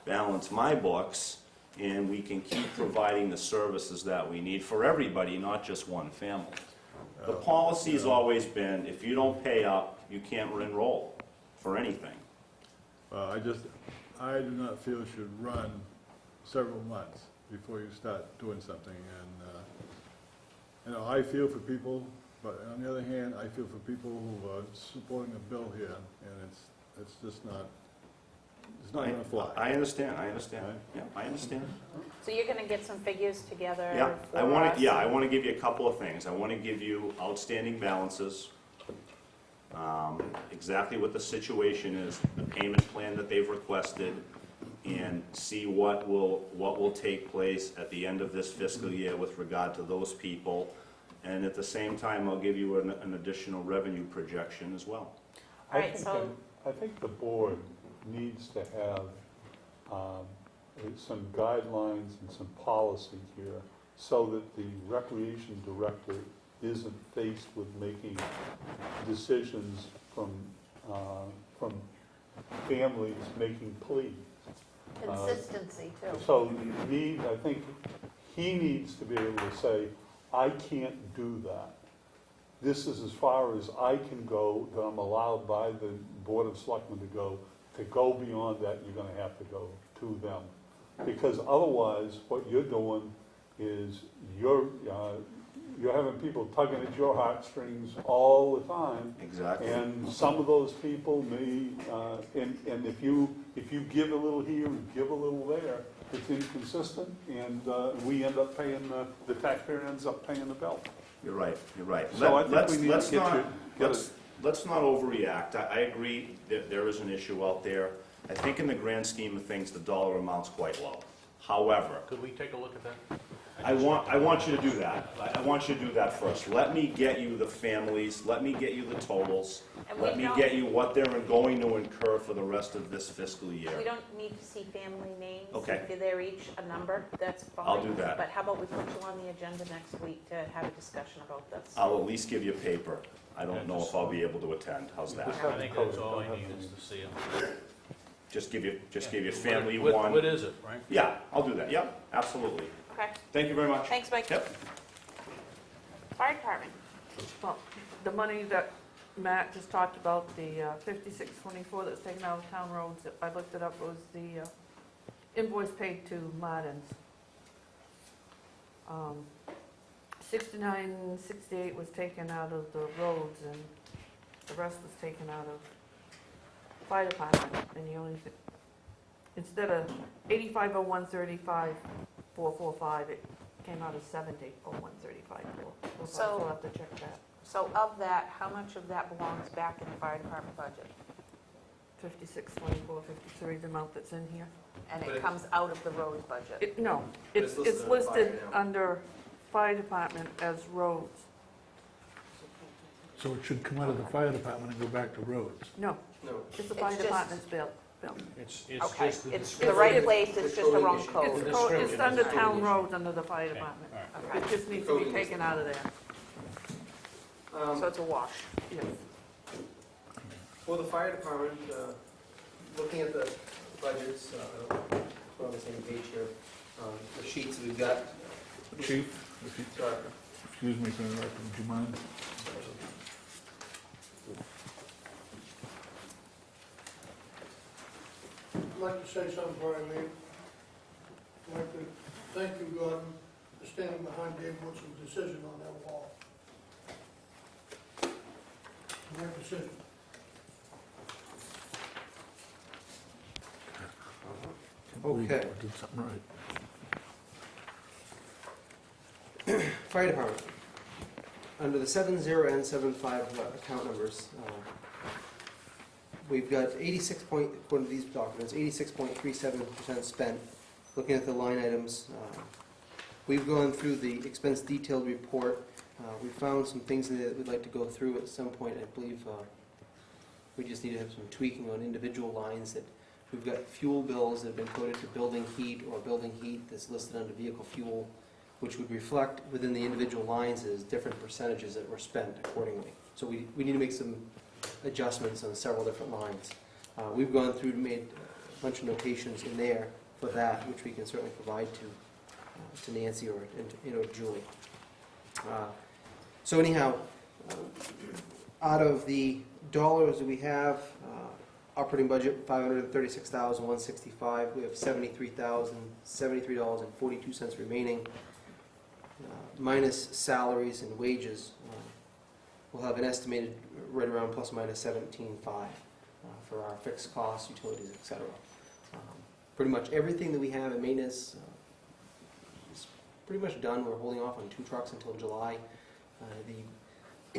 balance my books and we can keep providing the services that we need for everybody, not just one family. The policy's always been, if you don't pay up, you can't enroll for anything. I do not feel it should run several months before you start doing something. And, I feel for people, but on the other hand, I feel for people who are supporting a bill here, and it's just not, it's not gonna fly. I understand, Right. yeah, I understand. So you're gonna get some figures together Yeah, for I want us? to, yeah, I want to give you a couple of things. I want to give you outstanding balances, exactly what the situation is, the payment plan that they've requested, and see what will take place at the end of this fiscal year with regard to those people. And at the same time, I'll give you an additional revenue projection as well. All right, so- I think the board needs to have some guidelines and some policy here so that the recreation director isn't faced with making decisions from families making pleas. Consistency, too. So I think he needs to be able to say, I can't do that. This is as far as I can go, that I'm allowed by the Board of Selectmen to go. To go beyond that, you're gonna have to go to them. Because otherwise, what you're doing is you're having people tugging at your heartstrings all the time. Exactly. And some of those people may, and if you give a little here and give a little there, it's inconsistent, and we end up paying, the taxpayer ends up paying the bill. You're right, you're right. So I think we need to get it. Let's not overreact. I agree that there is an issue out there. I think in the grand scheme of things, the dollar amount's quite low. However, Could we take a look at that? I want you to do that. I want you to do that first. Let me get you the families, let me get you the totals, And we let me don't- get you what they're going to incur for the rest of this fiscal year. We don't need to see family names. Okay. If they're each a number, that's fine. I'll do that. But how about we put you on the agenda next week to have a discussion about this? I'll at least give you paper. I don't know if I'll be able to attend. How's that? I think that's all I need is to see it. Just give you family What- one. What is it, right? Yeah, I'll do that. Yep, absolutely. Okay, Thank you very much. thanks, Mike. Yep. Fire department. Well, the money that Matt just talked about, the 5624 that's taken out of town roads, I looked it up, was the invoice paid to Martins. 6968 was taken out of the roads, and the rest was taken out of fire department, and you only, instead of 850135,445, it came out of 700135,445. So- We'll have to check that. So of that, how much of that belongs back in the fire department budget? 5624, 53, the amount that's in here. And it comes out of the roads budget? No, it's listed under fire department as roads. So it should come out of the fire department and go back to roads. No, No. it's the fire It's just- department's bill. It's Okay, just the it's the description. right place, it's just the wrong It's code. it's under town description. roads under the fire Okay, department. all right. Okay, It just needs to be taken out of there. so it's a wash. Yes. For the fire department, looking at the budgets, we're on the same page here, the sheets we've got. Chief, Sorry. excuse me for interrupting, would you mind? I'd like to say something before I leave. I'd like to thank you, Gordon, for standing behind Dave Woodson's decision on that wall. The right decision. Okay. I did something right. Fire department. Under the 70 and 75 account numbers, we've got 86 point, according to these documents, 86.37% spent. Looking at the line items, we've gone through the expense detailed report. We found some things in there that we'd like to go through at some point. I believe we just need to have some tweaking on individual lines. That we've got fuel bills that have been coded to building heat or building heat that's listed under vehicle fuel, which would reflect within the individual lines as different percentages that were spent accordingly. So we need to make some adjustments on several different lines. We've gone through and made a bunch of notations in there for that, which we can certainly provide to Nancy or Julie. So anyhow, out of the dollars that we have, operating budget $536,165. We have $73.42 remaining, minus salaries and wages. We'll have an estimated right around plus or minus $17.5 for our fixed costs, utilities, etc. Pretty much everything that we have in maintenance is pretty much done. We're holding off on 2 trucks until July. The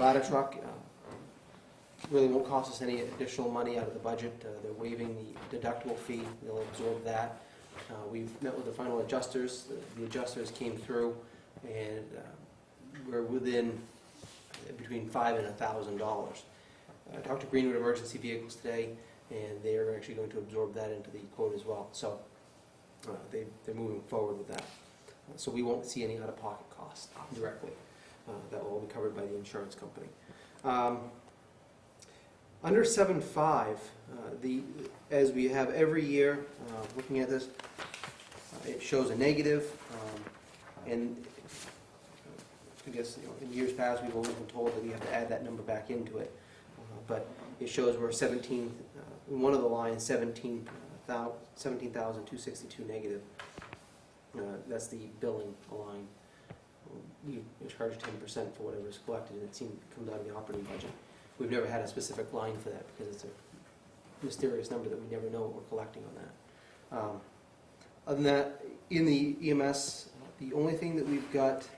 ladder truck really won't cost us any additional money out of the budget. They're waiving the deductible fee. They'll absorb that. We've met with the final adjusters. The adjusters came through, and we're within between $5,000 and $1,000. I talked to Greenwood Emergency Vehicles today, and they're actually going to absorb that into the quote as well. So they're moving forward with that. So we won't see any out-of-pocket costs directly. That will all be covered by the insurance company. Under 7.5, as we have every year, looking at this, it shows a negative, and I guess in years past we've always been told that we have to add that number back into it, but it shows we're 17, in one of the lines, 17,262 negative. That's the billing line. You charge 10% for whatever is collected, and it comes out of the operating budget. We've never had a specific line for that because it's a mysterious number that we never know what we're collecting on that. Other than that, in the EMS, the only thing that we've got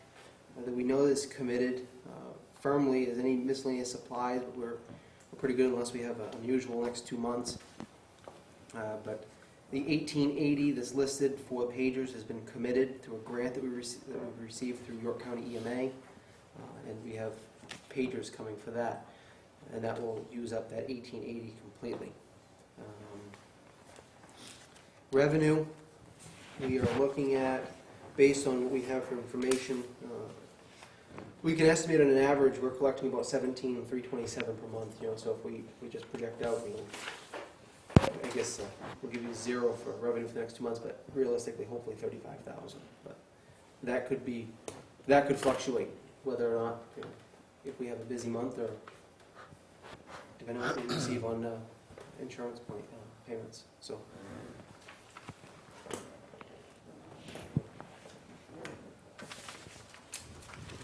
that we know is committed firmly is any miscellaneous supplies. We're pretty good unless we have an unusual next 2 months. But the 1880 that's listed for pagers has been committed through a grant that we've received through York County EMA, and we have pagers coming for that. And that will use up that 1880 completely. Revenue, we are looking at, based on what we have for information, we can estimate on an average we're collecting about $17,327 per month. So if we just project out, I guess we'll give you 0 for revenue for the next 2 months, but realistically, hopefully $35,000. But that could fluctuate whether or not if we have a busy month or depending on what we receive on insurance payments. So.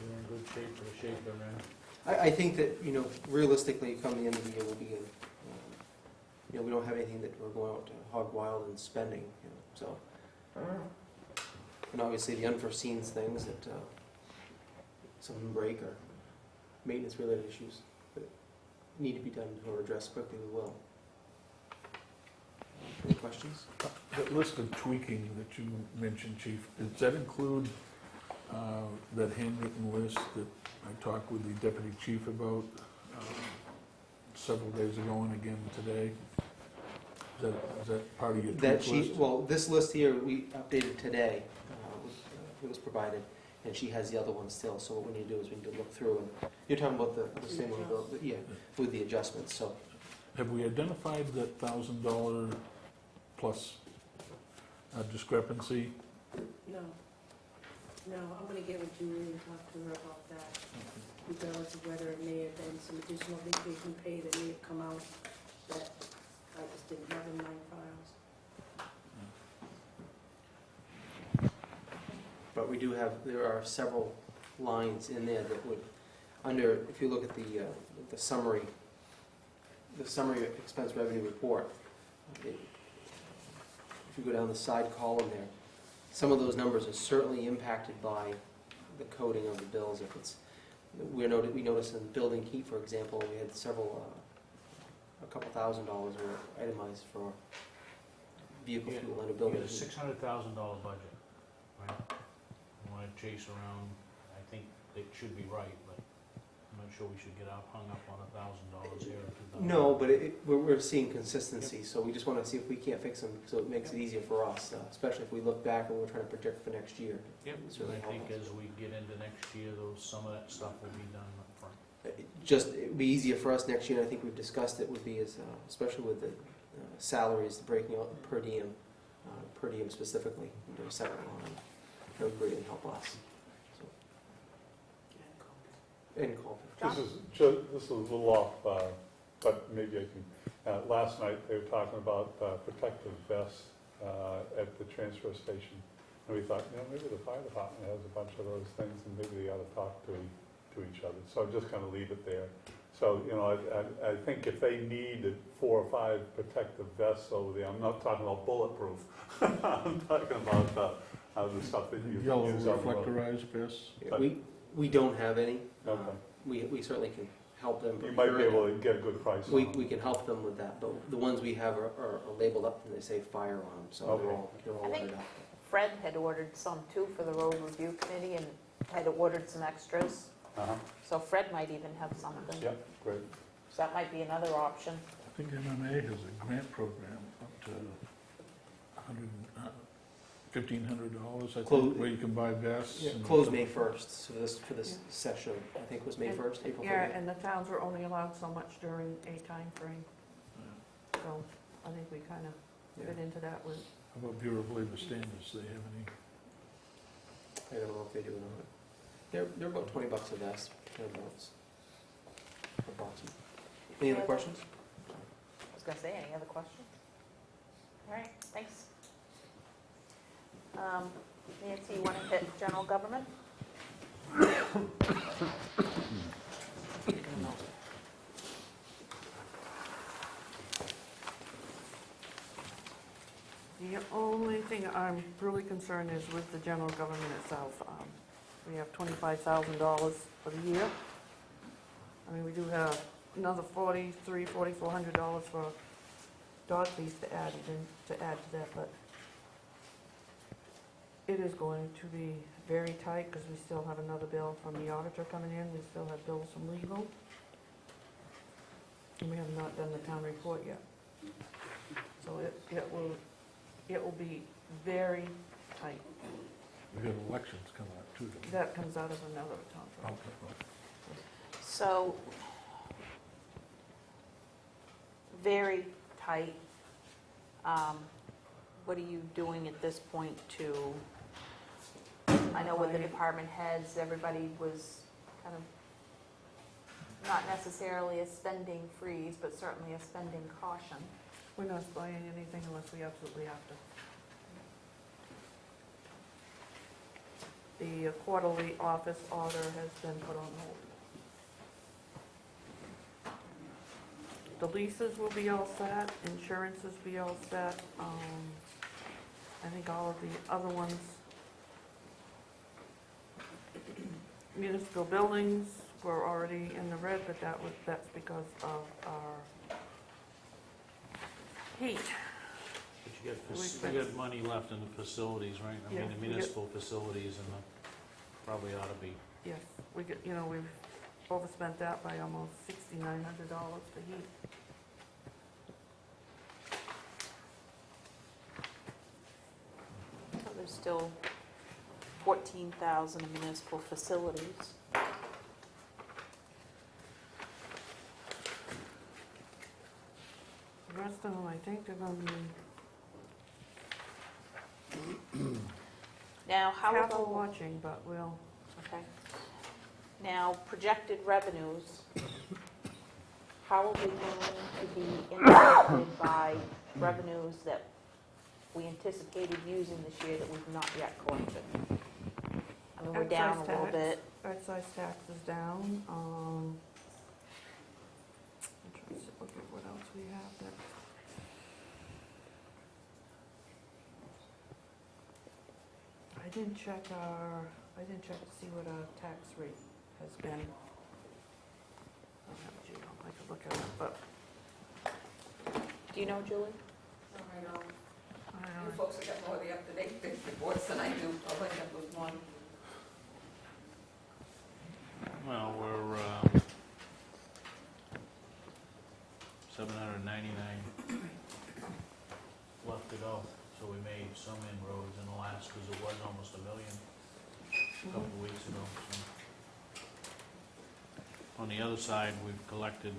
You're in good shape for the shape they're in. I think that, realistically, come the end of the year, we'll be good. We don't have anything that we're going out hog wild and spending, so. And obviously the unforeseen things that some break or maintenance-related issues that need to be done or addressed quickly, we will. Any questions? That list of tweaking that you mentioned, Chief, does that include that handwritten list that I talked with the Deputy Chief about several days ago and again today? Is that part of your tweak list? Well, this list here we updated today. It was provided, and she has the other one still. So what we need to do is we need to look through, and you're talking about the same one, with the adjustments. So Have we identified that $1,000 plus discrepancy? No, I'm gonna get with Julie and talk to her about that, regardless of whether it may have been some additional vacation pay that may have come out that I just didn't have in my files. but we do have, there are several lines in there that would, if you look at the summary expense revenue report, if you go down the side column there, some of those numbers are certainly impacted by the coding of the bills. If it's, we noticed in building heat, for example, we had several a couple $1,000 are itemized for vehicle Yeah, fuel and a You building. got a $600,000 budget, right? You wanna chase around, I think it should be right, but I'm not sure we should get hung up on $1,000 here or $2,000. No, but we're seeing consistency, so we just want to see if we can't fix them, so it makes it easier for us, especially if we look back and we're trying to project for next year. Yep, It's and really I think helpful. as we get into next year, some of that stuff will be done up front. It'd be easier for us next year, and I think we've discussed it, would be as, especially with the salaries, breaking out per diem specifically, into a separate line. That would greatly help us. So. And call. This is a little off, but maybe I can, last night they were talking about protective vests at the transfer station. And we thought, maybe the fire department has a bunch of those things and maybe they ought to talk to each other. So I'm just gonna leave it there. So, I think if they need 4 or 5 protective vests over there, I'm not talking about bulletproof. I'm talking about the stuff that you Yellow use on the road. reflectorized vests. We don't have any. Okay. We certainly can help them. You might be able to get a good price on them. We can help them with that, but the ones we have are labeled up and they say fire on them, so they're all I think lettered up. Fred had ordered some too for the road review committee and had ordered some extras. Uh-huh. So Fred might even have something. Yeah, great. So that might be another option. I think MMA has a grant program up to $1,500, I Close- think, where you can buy vests. Yeah, and- closed May 1st, so for this session, I think was May And- 1st, April Yeah, 30th. and the towns were only allowed so much during a time frame. So I think we kind of fit into that with, How about Bureau of Labor Standards, they have any? I don't know if they do or not. They're about $20 a vest, thereabouts. Approximately. Any other questions? I was gonna say, any other questions? All right, thanks. Nancy, you want to hit general government? the only thing I'm really concerned is with the general government itself. We have $25,000 for the year. I mean, we do have another $4,400 for dog fees to add to that, but it is going to be very tight because we still have another bill from the auditor coming in. We still have bills from legal. And we have not done the town report yet. So it will be very tight. We have elections coming up too. don't we? That comes out of another account. So, very tight. What are you doing at this point to, I know with the department heads, everybody was kind of, not necessarily a spending freeze, but certainly a spending caution. We're not buying anything unless we absolutely have to. The quarterly office order has been put on hold. The leases will be all set, insurances be all set. I think all of the other ones, municipal buildings were already in the red, but that's because of our heat. But you got money left in the facilities, right? I Yeah, mean, the we get- municipal facilities and probably ought to be. Yes, we get, we've overspent that by almost $6,900 for heat. So there's still 14,000 in municipal facilities. The rest of them, I think they're gonna be Now, how careful about, watching, but we'll, okay. Now, projected revenues, how are we going to be impacted by revenues that we anticipated using this year that we've not yet collected? I mean, we're down a Excise little tax. bit. excise tax is down. I'm trying to look at what else we have that. I didn't check to see what our tax rate has been. I don't have a geo, I could look at it, but Do you know, Julie? I know. I You don't know. folks have got more of the up-to-date reports than I do. I'll let that was one. Well, we're, 799 left to go, so we made some inroads in the last, because it was almost 1 million a couple of weeks ago, so. On the other side, we've collected,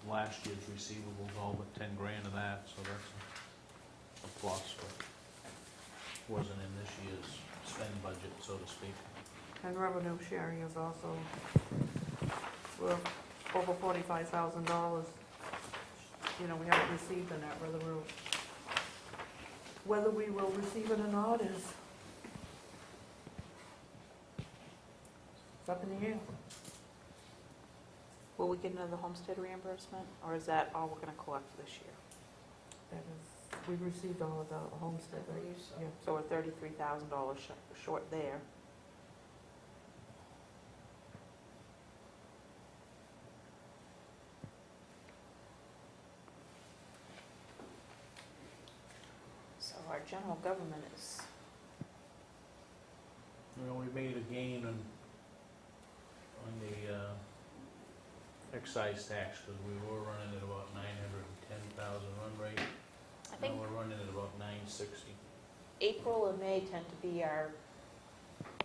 last year's receivables, all but 10 grand of that, so that's a plus, but wasn't in this year's spend budget, so to speak. And revenue sharing is also, we're over $45,000. You know, we haven't received in that, whether we will receive it or not is, it's up in the air. Will we get another homestead reimbursement, or is that all we're gonna collect this year? That is, we've received all of the homestead, I right? believe so. Yeah. So we're $33,000 short there. So our general government is, You know, we made a gain on the excise tax, because we were running at about 910,000 run rate. I Now think we're running at about 960. April and May tend to be our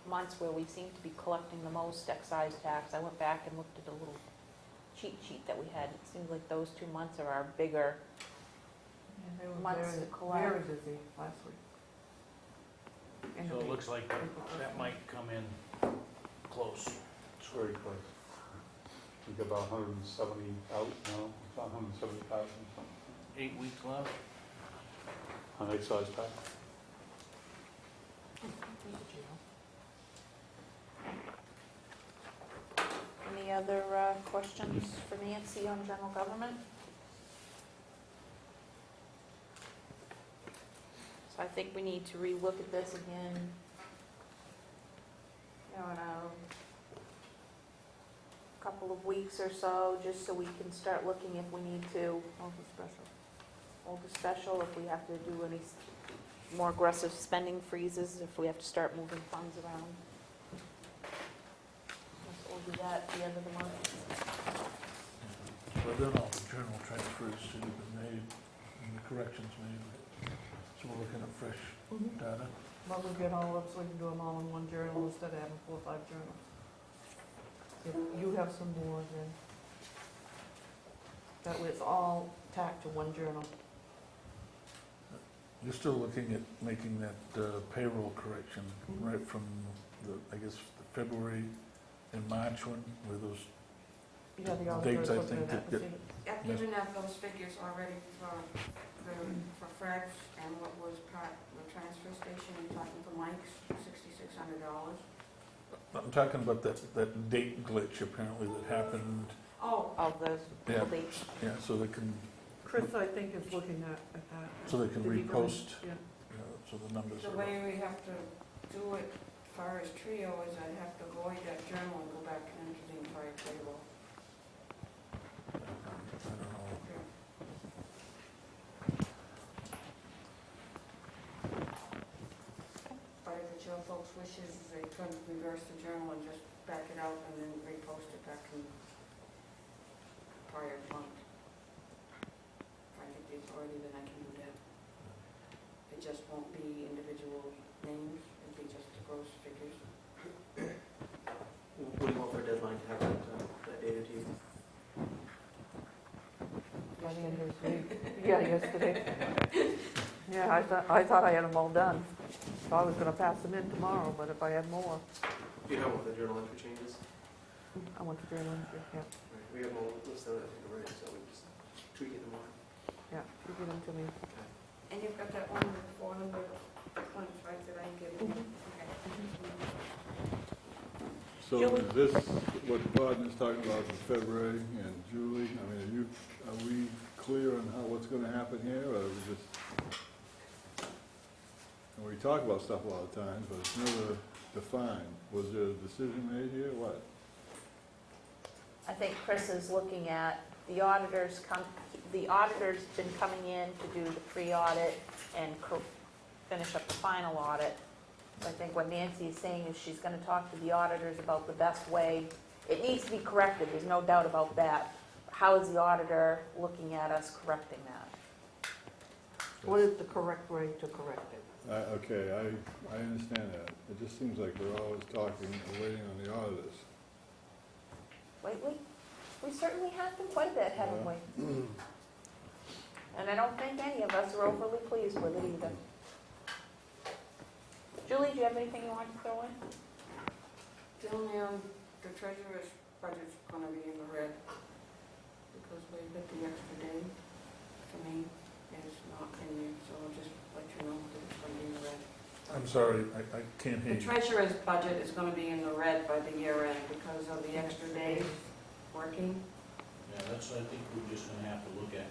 months where we seem to be collecting the most excise tax. I went back and looked at a little cheat sheet that we had. It seems like those 2 months are our bigger. Yeah, they were Months very, to collect. very busy last week. End So of it week. looks like that might come in close. It's very close. We got about 170 out now, it's about 170,000 something 8 weeks left. on excise tax. Any other questions for Nancy on general government? So I think we need to relook at this again. You know, in a couple of weeks or so, just so we can start looking if we need to All the special. hold a special, if we have to do any more aggressive spending freezes, if we have to start moving funds around. So we'll do that at the end of the month. But then all the journal transfers should have been made and the corrections made. So we're looking at fresh data. Well, we'll get all of, so we can do them all in one journal instead of having 4 or 5 journals. If you have some more, then that way it's all tacked to one journal. You're still looking at making that payroll correction right from the, I guess, the February and March one, where those, Yeah, the Dates, auditors I looking think, at that that to see I've given out those figures already for Fred's and what was part of the transfer station. You're talking for Mike's, $6,600. I'm talking about that date glitch apparently that happened. Oh, Of those Yeah. dates. Yeah, so they can, Chris, I think, is looking at that. so they can Did he go in? repost, Yeah. so the numbers the are. way we have to do it as far as trio is I'd have to void that journal and go back and enter the entire payroll. I don't know. But if it's your folks' wishes, they could reverse the journal and just back it out and then repost it back in prior month. If I get the authority, then I can do that. It just won't be individual names, it'll be just the gross figures. What do you want for a deadline to have that data to you? By the end of this week. Yeah, yesterday. Yeah, I thought I had them all done. So I was gonna pass them in tomorrow, but if I had more, Do you know what the journal entry changes? I want to journal entry, yeah. Right, we have them all listed, I think, already, so we just tweak it tomorrow. Yeah, you give them to me. And you've got that one with the 400 points, right, that I gave you? Okay. So is this what Gordon is talking about in February and Julie? I mean, are we clear on what's gonna happen here, or are we just? And we talk about stuff a lot of times, but it's never defined. Was there a decision made here, what? I think Chris is looking at, the auditors the auditor's been coming in to do the pre-audit and finish up the final audit. So I think what Nancy is saying is she's gonna talk to the auditors about the best way. It needs to be corrected, there's no doubt about that. How is the auditor looking at us correcting that? What is the correct way to correct it? Okay, I understand that. It just seems like we're always talking and waiting on the auditors. Lately, we certainly have been quite a bit, haven't we? And I don't think any of us are overly pleased with it either. Julie, do you have anything you want to throw in? The only, the treasurer's budget's gonna be in the red, because we got the extra day for me, and it's not in there, so I'll just let you know that it's gonna be in the red. I'm sorry, I can't hear The you. treasurer's budget is gonna be in the red by the year end because of the extra days working. Yeah, that's what I think we're just gonna have to look at.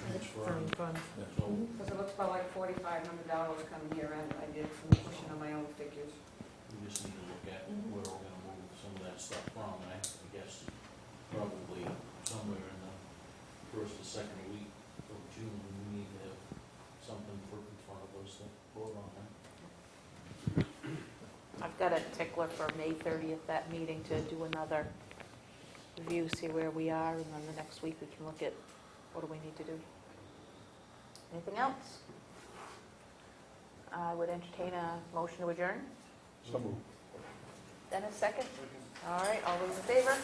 Transfer. Fund, fund. So, Because it looks about like $4,500 coming year end. I did some pushing on my own figures. we just need to look at where we're gonna move some of that stuff from, and I guess probably somewhere in the first or second week of June, we need to have something put in front of us to vote on that. I've got a tickler for May 30th, that meeting, to do another review, see where we are, and then the next week we can look at what do we need to do. Anything else? I would entertain a motion to adjourn. So moved. Dennis, second? All right, all those in favor?